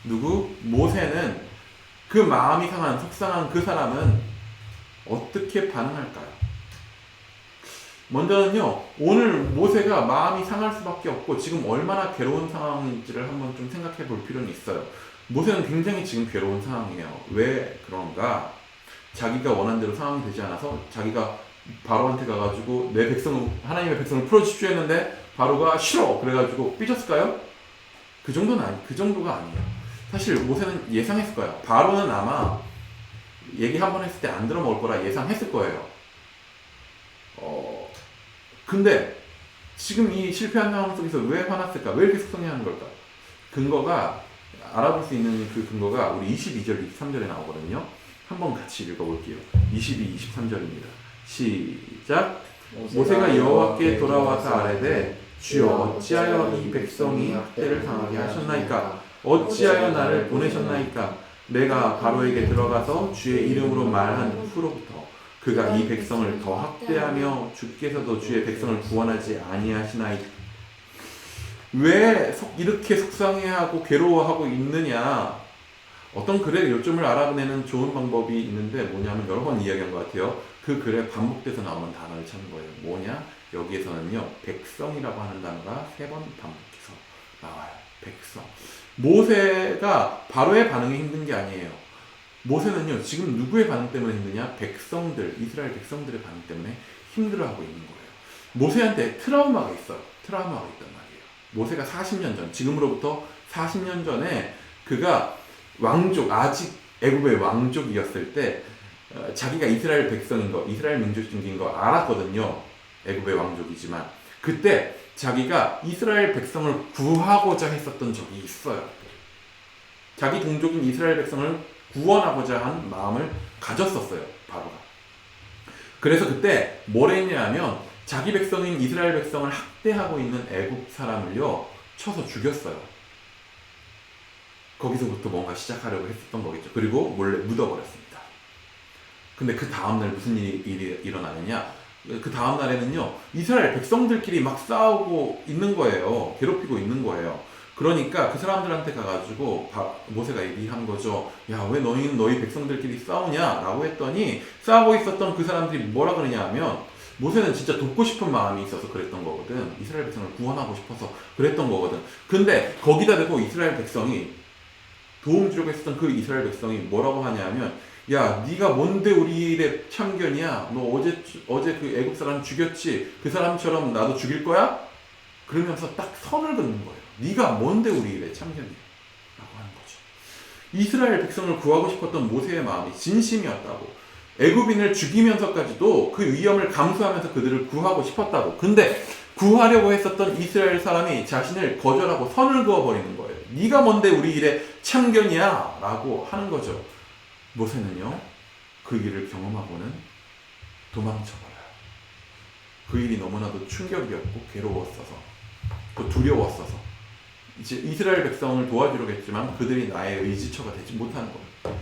누구? 모세는 그 마음이 상한 속상한 그 사람은 어떻게 반응할까요? 먼저는요, 오늘 모세가 마음이 상할 수밖에 없고 지금 얼마나 괴로운 상황인지를 한번 좀 생각해 볼 필요는 있어요. 모세는 굉장히 지금 괴로운 상황이에요. 왜 그런가? 자기가 원한 대로 상황이 되지 않아서 자기가 바로한테 가가지고 내 백성을, 하나님의 백성을 풀어주십시오 했는데 바로가 싫어! 그래가지고 삐졌을까요? 그 정도가 아니에요. 사실 모세는 예상했을 거예요. 바로는 아마 얘기 한 번 했을 때 안 들어먹을 거라 예상했을 거예요. 근데 지금 이 실패한 상황 속에서 왜 화났을까? 왜 이렇게 속상해하는 걸까? 근거가, 알아볼 수 있는 그 근거가 우리 22절, 23절에 나오거든요. 한번 같이 읽어볼게요. 22, 23절입니다. 시작! 모세가 여호와께 돌아와서 아뢰되 주여 어찌하여 이 백성이 학대를 당하게 하셨나이까? 어찌하여 나를 보내셨나이까? 내가 바로에게 들어가서 주의 이름으로 말한 후로부터 그가 이 백성을 더 학대하며 주께서도 주의 백성을 구원하지 아니하시나이까? 왜 이렇게 속상해하고 괴로워하고 있느냐? 어떤 글의 요점을 알아내는 좋은 방법이 있는데 뭐냐면 여러 번 이야기한 것 같아요. 그 글에 반복돼서 나오는 단어를 찾는 거예요. 뭐냐? 여기에서는요, 백성이라고 하는 단어가 3번 반복해서 나와요. 백성. 모세가 바로의 반응이 힘든 게 아니에요. 모세는요, 지금 누구의 반응 때문에 힘드냐? 백성들, 이스라엘 백성들의 반응 때문에 힘들어하고 있는 거예요. 모세한테 트라우마가 있어요. 트라우마가 있단 말이에요. 모세가 40년 전, 지금으로부터 40년 전에 그가 왕족, 아직 애굽의 왕족이었을 때 자기가 이스라엘 백성인 거, 이스라엘 민족인 거 알았거든요. 애굽의 왕족이지만 그때 자기가 이스라엘 백성을 구하고자 했었던 적이 있어요. 자기 동족인 이스라엘 백성을 구원하고자 한 마음을 가졌었어요, 바로가. 그래서 그때 뭘 했냐면 자기 백성인 이스라엘 백성을 학대하고 있는 애굽 사람을요, 쳐서 죽였어요. 거기서부터 뭔가 시작하려고 했었던 거겠죠. 그리고 몰래 묻어버렸습니다. 근데 그 다음날 무슨 일이 일어나느냐? 그 다음날에는요, 이스라엘 백성들끼리 막 싸우고 있는 거예요. 괴롭히고 있는 거예요. 그러니까 그 사람들한테 가가지고 모세가 얘기한 거죠. 야, 왜 너희는 너희 백성들끼리 싸우냐? 라고 했더니 싸우고 있었던 그 사람들이 뭐라 그러냐 하면 모세는 진짜 돕고 싶은 마음이 있어서 그랬던 거거든. 이스라엘 백성을 구원하고 싶어서 그랬던 거거든. 근데 거기다 대고 이스라엘 백성이 도움 주려고 했었던 그 이스라엘 백성이 뭐라고 하냐면, 야, 네가 뭔데 우리 일에 참견이야? 너 어제 그 애굽 사람 죽였지? 그 사람처럼 나도 죽일 거야? 그러면서 딱 선을 긋는 거예요. 네가 뭔데 우리 일에 참견이야? 라고 하는 거죠. 이스라엘 백성을 구하고 싶었던 모세의 마음이 진심이었다고. 애굽인을 죽이면서까지도 그 위험을 감수하면서 그들을 구하고 싶었다고. 근데 구하려고 했었던 이스라엘 사람이 자신을 거절하고 선을 그어버리는 거예요. 네가 뭔데 우리 일에 참견이야? 라고 하는 거죠. 모세는요, 그 일을 경험하고는 도망쳐버려요. 그 일이 너무나도 충격이었고 괴로웠어서, 또 두려웠어서 이제 이스라엘 백성을 도와주려고 했지만 그들이 나의 의지처가 되지 못하는 거예요.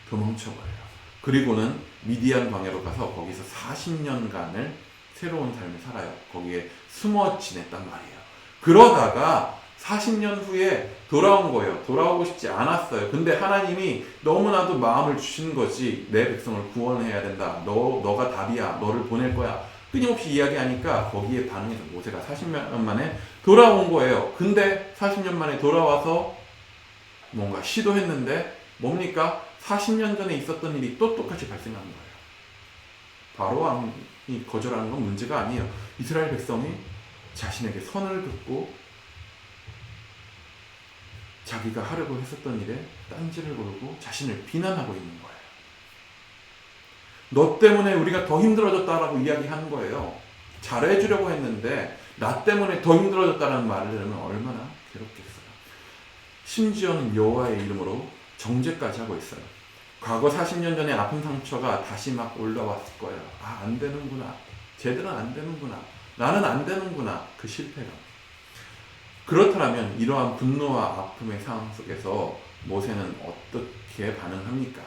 도망쳐버려요. 그리고는 미디안 광야로 가서 거기서 40년간을 새로운 삶을 살아요. 거기에 숨어 지냈단 말이에요. 그러다가 40년 후에 돌아온 거예요. 돌아오고 싶지 않았어요. 근데 하나님이 너무나도 마음을 주신 거지. 내 백성을 구원해야 된다. 너가 답이야. 너를 보낼 거야. 끊임없이 이야기하니까 거기에 반응해서 모세가 40년 만에 돌아온 거예요. 근데 40년 만에 돌아와서 뭔가 시도했는데 뭡니까? 40년 전에 있었던 일이 또 똑같이 발생한 거예요. 바로 왕이 거절하는 건 문제가 아니에요. 이스라엘 백성이 자신에게 선을 긋고 자기가 하려고 했었던 일에 딴지를 걸고 자신을 비난하고 있는 거예요. 너 때문에 우리가 더 힘들어졌다라고 이야기하는 거예요. 잘해주려고 했는데 나 때문에 더 힘들어졌다는 말을 들으면 얼마나 괴롭겠어요. 심지어는 여호와의 이름으로 정죄까지 하고 있어요. 과거 40년 전에 아픈 상처가 다시 막 올라왔을 거예요. 아, 안 되는구나. 쟤들은 안 되는구나. 나는 안 되는구나. 그 실패가. 그렇다면 이러한 분노와 아픔의 상황 속에서 모세는 어떻게 반응합니까?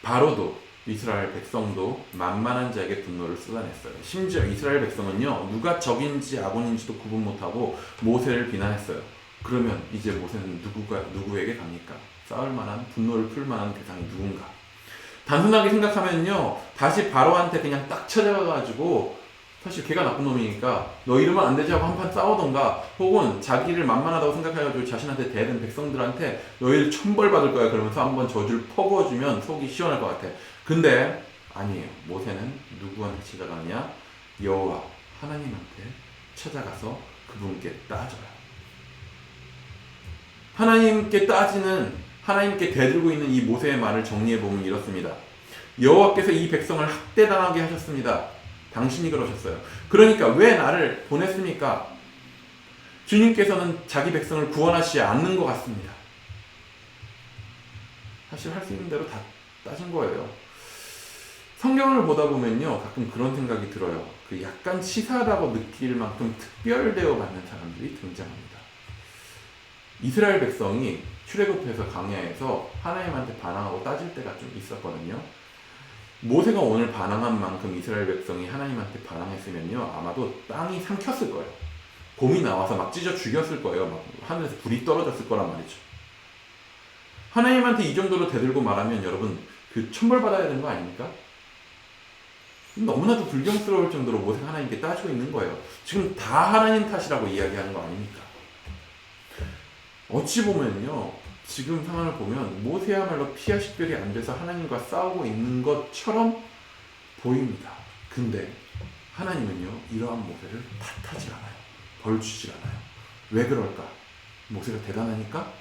바로도 이스라엘 백성도 만만한 자에게 분노를 쏟아냈어요. 심지어 이스라엘 백성은요, 누가 적인지 아군인지도 구분 못하고 모세를 비난했어요. 그러면 이제 모세는 누구에게 갑니까? 싸울 만한, 분노를 풀 만한 대상이 누군가? 단순하게 생각하면요, 다시 바로한테 그냥 딱 찾아가가지고, 사실 걔가 나쁜 놈이니까 너 이러면 안 되지 하고 한판 싸우던가, 혹은 자기를 만만하다고 생각해가지고 자신한테 대든 백성들한테 너희를 천벌받을 거야 그러면서 한번 저주를 퍼부어주면 속이 시원할 것 같아. 근데 아니에요. 모세는 누구한테 찾아가느냐? 여호와 하나님한테 찾아가서 그분께 따져요. 하나님께 따지는, 하나님께 대들고 있는 이 모세의 말을 정리해보면 이렇습니다. 여호와께서 이 백성을 학대당하게 하셨습니다. 당신이 그러셨어요. 그러니까 왜 나를 보냈습니까? 주님께서는 자기 백성을 구원하시지 않는 것 같습니다. 사실 할 수 있는 대로 다 따진 거예요. 성경을 보다 보면요, 가끔 그런 생각이 들어요. 그 약간 치사하다고 느낄 만큼 특별대어 받는 사람들이 등장합니다. 이스라엘 백성이 출애굽해서 광야에서 하나님한테 반항하고 따질 때가 좀 있었거든요. 모세가 오늘 반항한 만큼 이스라엘 백성이 하나님한테 반항했으면요, 아마도 땅이 삼켰을 거예요. 곰이 나와서 막 찢어 죽였을 거예요. 막 하늘에서 불이 떨어졌을 거란 말이죠. 하나님한테 이 정도로 대들고 말하면 여러분, 그 천벌받아야 되는 거 아닙니까? 너무나도 불경스러울 정도로 모세가 하나님께 따지고 있는 거예요. 지금 다 하나님 탓이라고 이야기하는 거 아닙니까? 어찌 보면요, 지금 상황을 보면 모세야말로 피와 식별이 안 돼서 하나님과 싸우고 있는 것처럼 보입니다. 근데 하나님은요, 이러한 모세를 탓하지 않아요. 벌 주지 않아요. 왜 그럴까? 모세가 대단하니까?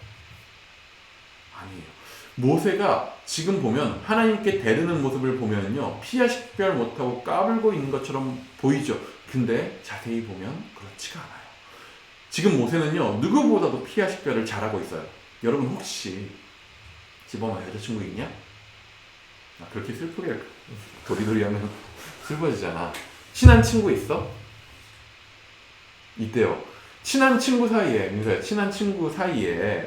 아니에요. 모세가 지금 보면 하나님께 대드는 모습을 보면요, 피와 식별 못하고 까불고 있는 것처럼 보이죠. 근데 자세히 보면 그렇지가 않아요. 지금 모세는요, 누구보다도 피와 식별을 잘하고 있어요. 여러분 혹시 집어만 여자친구 있냐? 그렇게 슬프게 도리도리 하면 슬퍼지잖아. 친한 친구 있어? 이때요. 친한 친구 사이에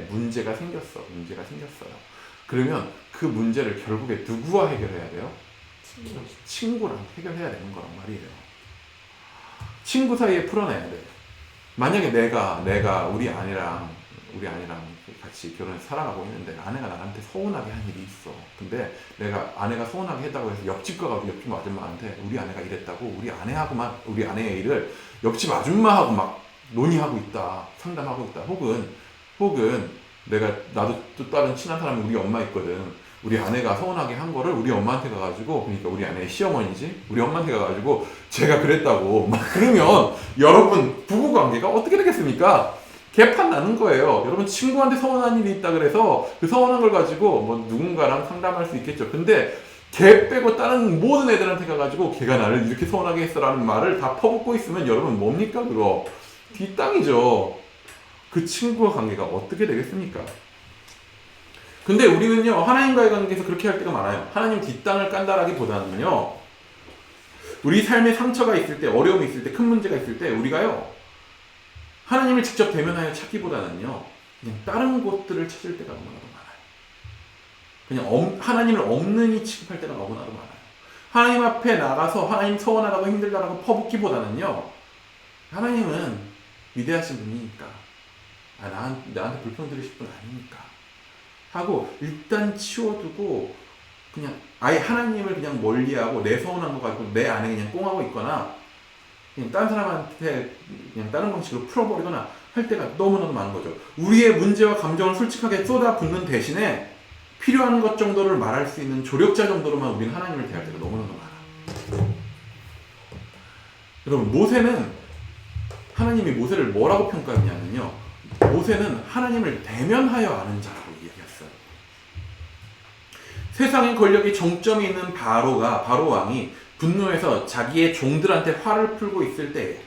문제가 생겼어요. 그러면 그 문제를 결국에 누구와 해결해야 돼요? 친구랑 해결해야 되는 거란 말이에요. 친구 사이에 풀어내야 돼. 만약에 내가 우리 아내랑 같이 결혼해서 살아가고 있는데 아내가 나한테 서운하게 한 일이 있어. 근데 내가 아내가 서운하게 했다고 해서 옆집 가가지고 옆집 아줌마한테 우리 아내가 이랬다고 우리 아내의 일을 옆집 아줌마하고 막 논의하고 있다, 상담하고 있다. 혹은 나도 또 다른 친한 사람이 우리 엄마 있거든. 우리 아내가 서운하게 한 거를 우리 엄마한테 가가지고, 그러니까 우리 아내의 시어머니지, 우리 엄마한테 가가지고 제가 그랬다고 막 그러면 여러분 부부관계가 어떻게 되겠습니까? 개판 나는 거예요. 여러분 친구한테 서운한 일이 있다 그래서 그 서운한 걸 가지고 뭐 누군가랑 상담할 수 있겠죠. 근데 걔 빼고 다른 모든 애들한테 가가지고 걔가 나를 이렇게 서운하게 했어라는 말을 다 퍼붓고 있으면 여러분 뭡니까 그거? 뒷땅이죠. 그 친구와 관계가 어떻게 되겠습니까? 근데 우리는요, 하나님과의 관계에서 그렇게 할 때가 많아요. 하나님 뒷땅을 깐다라기보다는요, 우리 삶에 상처가 있을 때, 어려움이 있을 때, 큰 문제가 있을 때 우리가요, 하나님을 직접 대면하여 찾기보다는요, 그냥 다른 곳들을 찾을 때가 너무나도 많아요. 그냥 하나님을 없는이 취급할 때가 너무나도 많아요. 하나님 앞에 나가서 하나님 서운하다고 힘들다라고 퍼붓기보다는요, 하나님은 위대하신 분이니까, 나한테 불평 들으실 분 아니니까 하고 일단 치워두고 그냥 아예 하나님을 그냥 멀리하고 내 서운한 거 가지고 내 안에 그냥 꽁하고 있거나 그냥 다른 사람한테 그냥 다른 방식으로 풀어버리거나 할 때가 너무너무 많은 거죠. 우리의 문제와 감정을 솔직하게 쏟아붓는 대신에 필요한 것 정도를 말할 수 있는 조력자 정도로만 우리는 하나님을 대할 때가 너무너무 많아요. 여러분, 모세는 하나님이 모세를 뭐라고 평가했냐면요, 모세는 하나님을 대면하여 아는 자라고 얘기했어요. 세상의 권력이 정점이 있는 바로 왕이 분노해서 자기의 종들한테 화를 풀고 있을 때에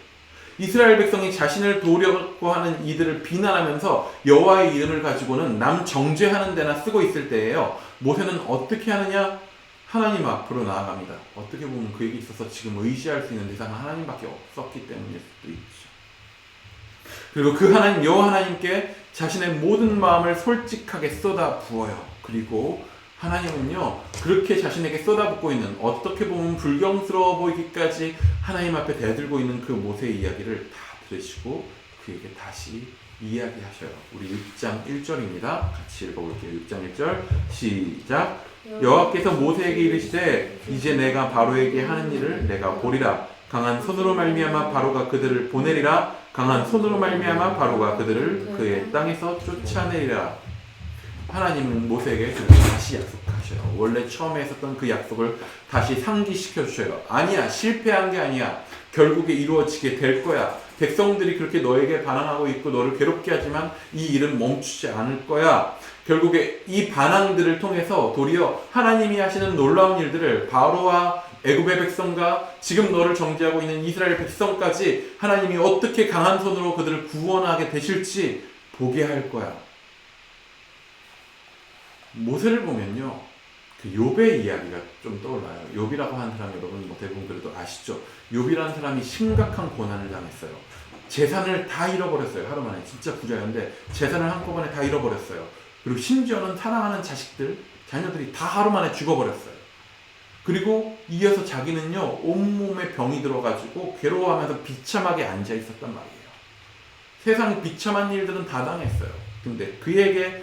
이스라엘 백성이 자신을 도우려고 하는 이들을 비난하면서 여호와의 이름을 가지고는 남 정죄하는 데나 쓰고 있을 때에요, 모세는 어떻게 하느냐? 하나님 앞으로 나아갑니다. 어떻게 보면 그에게 있어서 지금 의지할 수 있는 대상은 하나님밖에 없었기 때문일 수도 있죠. 그리고 그 여호와 하나님께 자신의 모든 마음을 솔직하게 쏟아 부어요. 그리고 하나님은요 그렇게 자신에게 쏟아붓고 있는, 어떻게 보면 불경스러워 보이기까지 하나님 앞에 대들고 있는 그 모세의 이야기를 다 들으시고 그에게 다시 이야기하셔요. 우리 6장 1절입니다. 같이 읽어볼게요. 6장 1절 시작. 여호와께서 모세에게 이르시되 이제 내가 바로에게 하는 일을 내가 보리라. 강한 손으로 말미암아 바로가 그들을 보내리라. 강한 손으로 말미암아 바로가 그들을 그의 땅에서 쫓아내리라. 하나님은 모세에게 다시 약속하셔요. 원래 처음에 했었던 그 약속을 다시 상기시켜 주셔요. 아니야, 실패한 게 아니야. 결국에 이루어지게 될 거야. 백성들이 그렇게 너에게 반항하고 있고 너를 괴롭게 하지만 이 일은 멈추지 않을 거야. 결국에 이 반항들을 통해서 도리어 하나님이 하시는 놀라운 일들을 바로와 애굽의 백성과 지금 너를 정죄하고 있는 이스라엘 백성까지 하나님이 어떻게 강한 손으로 그들을 구원하게 되실지 보게 할 거야. 모세를 보면요, 그 욥의 이야기가 좀 떠올라요. 욥이라고 하는 사람 여러분 뭐 대부분 그래도 아시죠? 욥이라는 사람이 심각한 고난을 당했어요. 재산을 다 잃어버렸어요. 하루 만에. 진짜 부자였는데 재산을 한꺼번에 다 잃어버렸어요. 그리고 심지어는 사랑하는 자식들, 자녀들이 다 하루 만에 죽어버렸어요. 그리고 이어서 자기는요 온몸에 병이 들어가지고 괴로워하면서 비참하게 앉아 있었단 말이에요. 세상 비참한 일들은 다 당했어요. 근데 그에게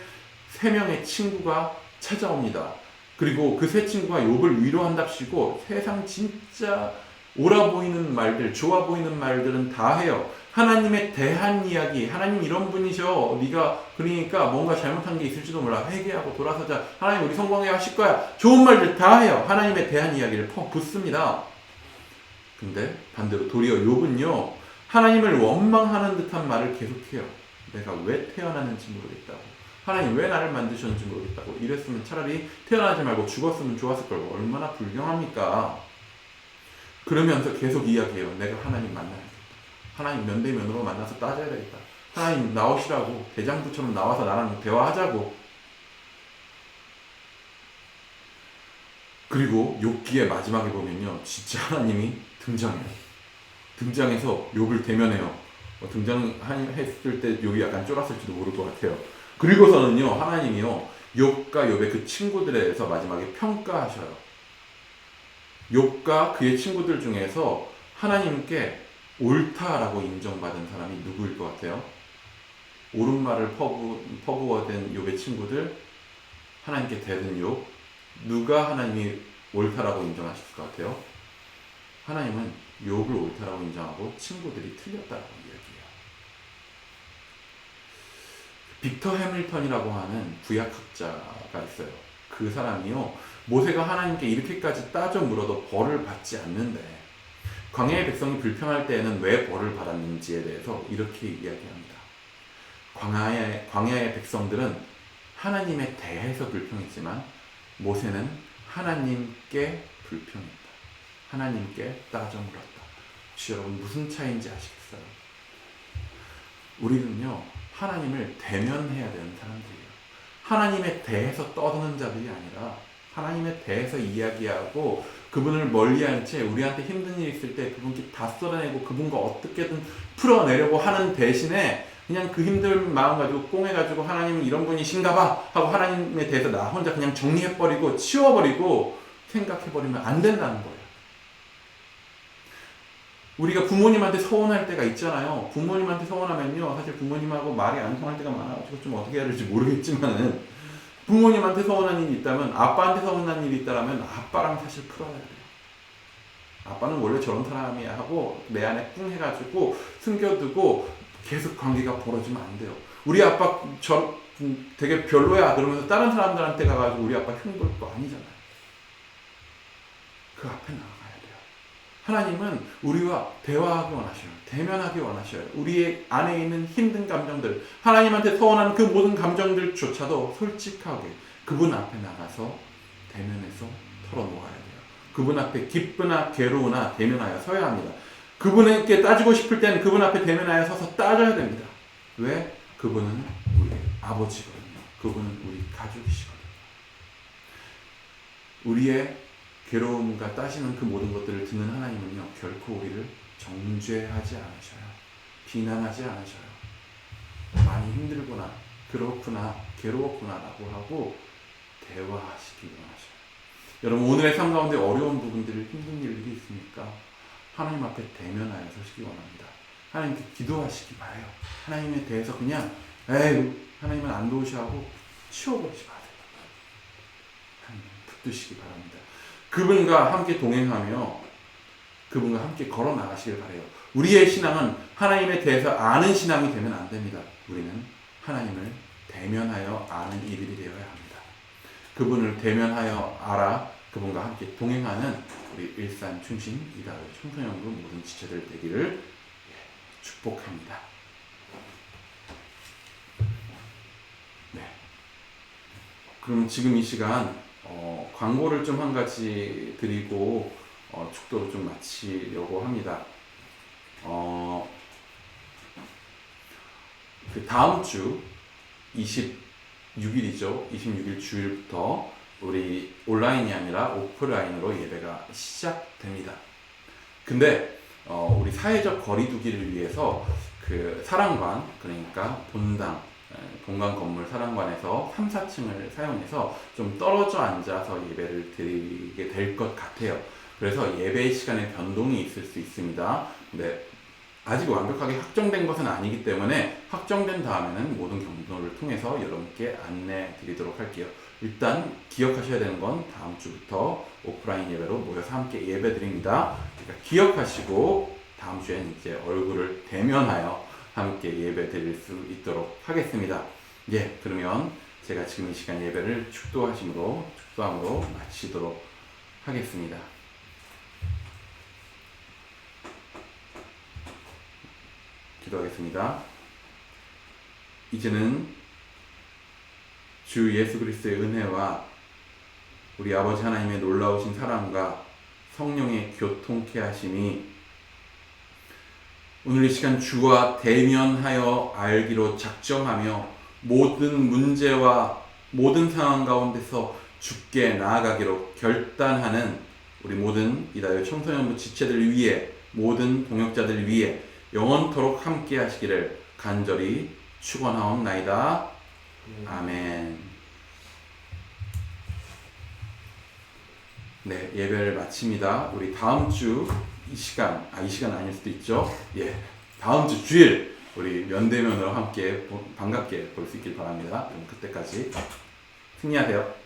3명의 친구가 찾아옵니다. 그리고 그 세 친구가 욥을 위로한답시고 세상 진짜 옳아 보이는 말들, 좋아 보이는 말들은 다 해요. 하나님에 대한 이야기, 하나님 이런 분이셔. 네가 그러니까 뭔가 잘못한 게 있을지도 몰라. 회개하고 돌아서자. 하나님 우리 성공하게 하실 거야. 좋은 말들 다 해요. 하나님에 대한 이야기를 붓습니다. 근데 반대로 도리어 욥은요, 하나님을 원망하는 듯한 말을 계속해요. 내가 왜 태어났는지 모르겠다고. 하나님 왜 나를 만드셨는지 모르겠다고. 이랬으면 차라리 태어나지 말고 죽었으면 좋았을 걸. 얼마나 불경합니까? 그러면서 계속 이야기해요. 내가 하나님 만나야겠다. 하나님 면대면으로 만나서 따져야 되겠다. 하나님 나오시라고. 대장부처럼 나와서 나랑 대화하자고. 그리고 욥기의 마지막에 보면요, 진짜 하나님이 등장해요. 등장해서 욥을 대면해요. 등장했을 때 욥이 약간 쫄았을지도 모를 것 같아요. 그리고서는요, 하나님이요 욥과 욥의 그 친구들에 대해서 마지막에 평가하셔요. 욥과 그의 친구들 중에서 하나님께 옳다라고 인정받은 사람이 누구일 것 같아요? 옳은 말을 퍼부어댄 욥의 친구들, 하나님께 대든 욥, 누가 하나님이 옳다라고 인정하실 것 같아요? 하나님은 욥을 옳다라고 인정하고 친구들이 틀렸다라고 이야기해요. 빅터 해밀턴이라고 하는 구약학자가 있어요. 그 사람이요, 모세가 하나님께 이렇게까지 따져 물어도 벌을 받지 않는데 광야의 백성이 불평할 때에는 왜 벌을 받았는지에 대해서 이렇게 이야기합니다. 광야의 백성들은 하나님에 대해서 불평했지만 모세는 하나님께 불평했다. 하나님께 따져 물었다. 혹시 여러분 무슨 차이인지 아시겠어요? 우리는요, 하나님을 대면해야 되는 사람들이에요. 하나님에 대해서 떠드는 자들이 아니라 하나님에 대해서 이야기하고 그분을 멀리한 채 우리한테 힘든 일이 있을 때 그분께 다 쏟아내고 그분과 어떻게든 풀어내려고 하는 대신에 그냥 그 힘든 마음 가지고 꽁해가지고 하나님은 이런 분이신가 봐 하고 하나님에 대해서 나 혼자 그냥 정리해버리고 치워버리고 생각해버리면 안 된다는 거예요. 우리가 부모님한테 서운할 때가 있잖아요. 부모님한테 서운하면요, 사실 부모님하고 말이 안 통할 때가 많아가지고 좀 어떻게 해야 될지 모르겠지만은 부모님한테 서운한 일이 있다면, 아빠한테 서운한 일이 있다면 아빠랑 사실 풀어야 돼요. 아빠는 원래 저런 사람이야 하고 내 안에 꿍 해가지고 숨겨두고 계속 관계가 벌어지면 안 돼요. 우리 아빠 저 되게 별로야 그러면서 다른 사람들한테 가가지고 우리 아빠 흉볼 거 아니잖아요. 그 앞에 나가야 돼요. 하나님은 우리와 대화하기 원하셔요. 대면하기 원하셔요. 우리의 안에 있는 힘든 감정들, 하나님한테 서운한 그 모든 감정들조차도 솔직하게 그분 앞에 나가서 대면해서 털어놓아야 돼요. 그분 앞에 기쁘나 괴로우나 대면하여 서야 합니다. 그분에게 따지고 싶을 때는 그분 앞에 대면하여 서서 따져야 됩니다. 왜? 그분은 우리 아버지거든요. 그분은 우리 가족이시거든요. 우리의 괴로움과 따지는 그 모든 것들을 듣는 하나님은요, 결코 우리를 정죄하지 않으셔요. 비난하지 않으셔요. 많이 힘들구나, 그렇구나, 괴로웠구나 라고 하고 대화하시기 원하셔요. 여러분 오늘의 삶 가운데 어려운 부분들, 힘든 일들이 있습니까? 하나님 앞에 대면하여 서시기 원합니다. 하나님께 기도하시기 바래요. 하나님에 대해서 그냥 에이 하나님은 안 도우시하고 치워버리지 마세요. 하나님 붙드시기 바랍니다. 그분과 함께 동행하며 그분과 함께 걸어 나가시길 바래요. 우리의 신앙은 하나님에 대해서 아는 신앙이 되면 안 됩니다. 우리는 하나님을 대면하여 아는 이들이 되어야 합니다. 그분을 대면하여 알아 그분과 함께 동행하는 우리 일산 춘신 이다의 청소년부 모든 지체들 되기를 축복합니다. 네. 그럼 지금 이 시간 광고를 좀 한 가지 드리고 축도를 좀 마치려고 합니다. 그 다음 주 26일이죠. 26일 주일부터 우리 온라인이 아니라 오프라인으로 예배가 시작됩니다. 근데 우리 사회적 거리두기를 위해서 그 사랑관, 그러니까 본관 건물 사랑관에서 3, 4층을 사용해서 좀 떨어져 앉아서 예배를 드리게 될 것 같아요. 그래서 예배 시간에 변동이 있을 수 있습니다. 근데 아직 완벽하게 확정된 것은 아니기 때문에 확정된 다음에는 모든 경로를 통해서 여러분께 안내 드리도록 할게요. 일단 기억하셔야 되는 건 다음 주부터 오프라인 예배로 모여서 함께 예배 드립니다. 그러니까 기억하시고 다음 주엔 이제 얼굴을 대면하여 함께 예배 드릴 수 있도록 하겠습니다. 예, 그러면 제가 지금 이 시간 예배를 축도함으로 마치도록 하겠습니다. 기도하겠습니다. 이제는 주 예수 그리스도의 은혜와 우리 아버지 하나님의 놀라우신 사랑과 성령의 교통케 하심이 오늘 이 시간 주와 대면하여 알기로 작정하며 모든 문제와 모든 상황 가운데서 주께 나아가기로 결단하는 우리 모든 이다요 청소년부 지체들 위해 모든 동역자들 위해 영원토록 함께 하시기를 간절히 축원하옵나이다. 아멘. 네, 예배를 마칩니다. 우리 다음 주 이 시간 아닐 수도 있죠. 예, 다음 주 주일 우리 면대면으로 함께 반갑게 볼 수 있길 바랍니다. 그럼 그때까지 승리하세요.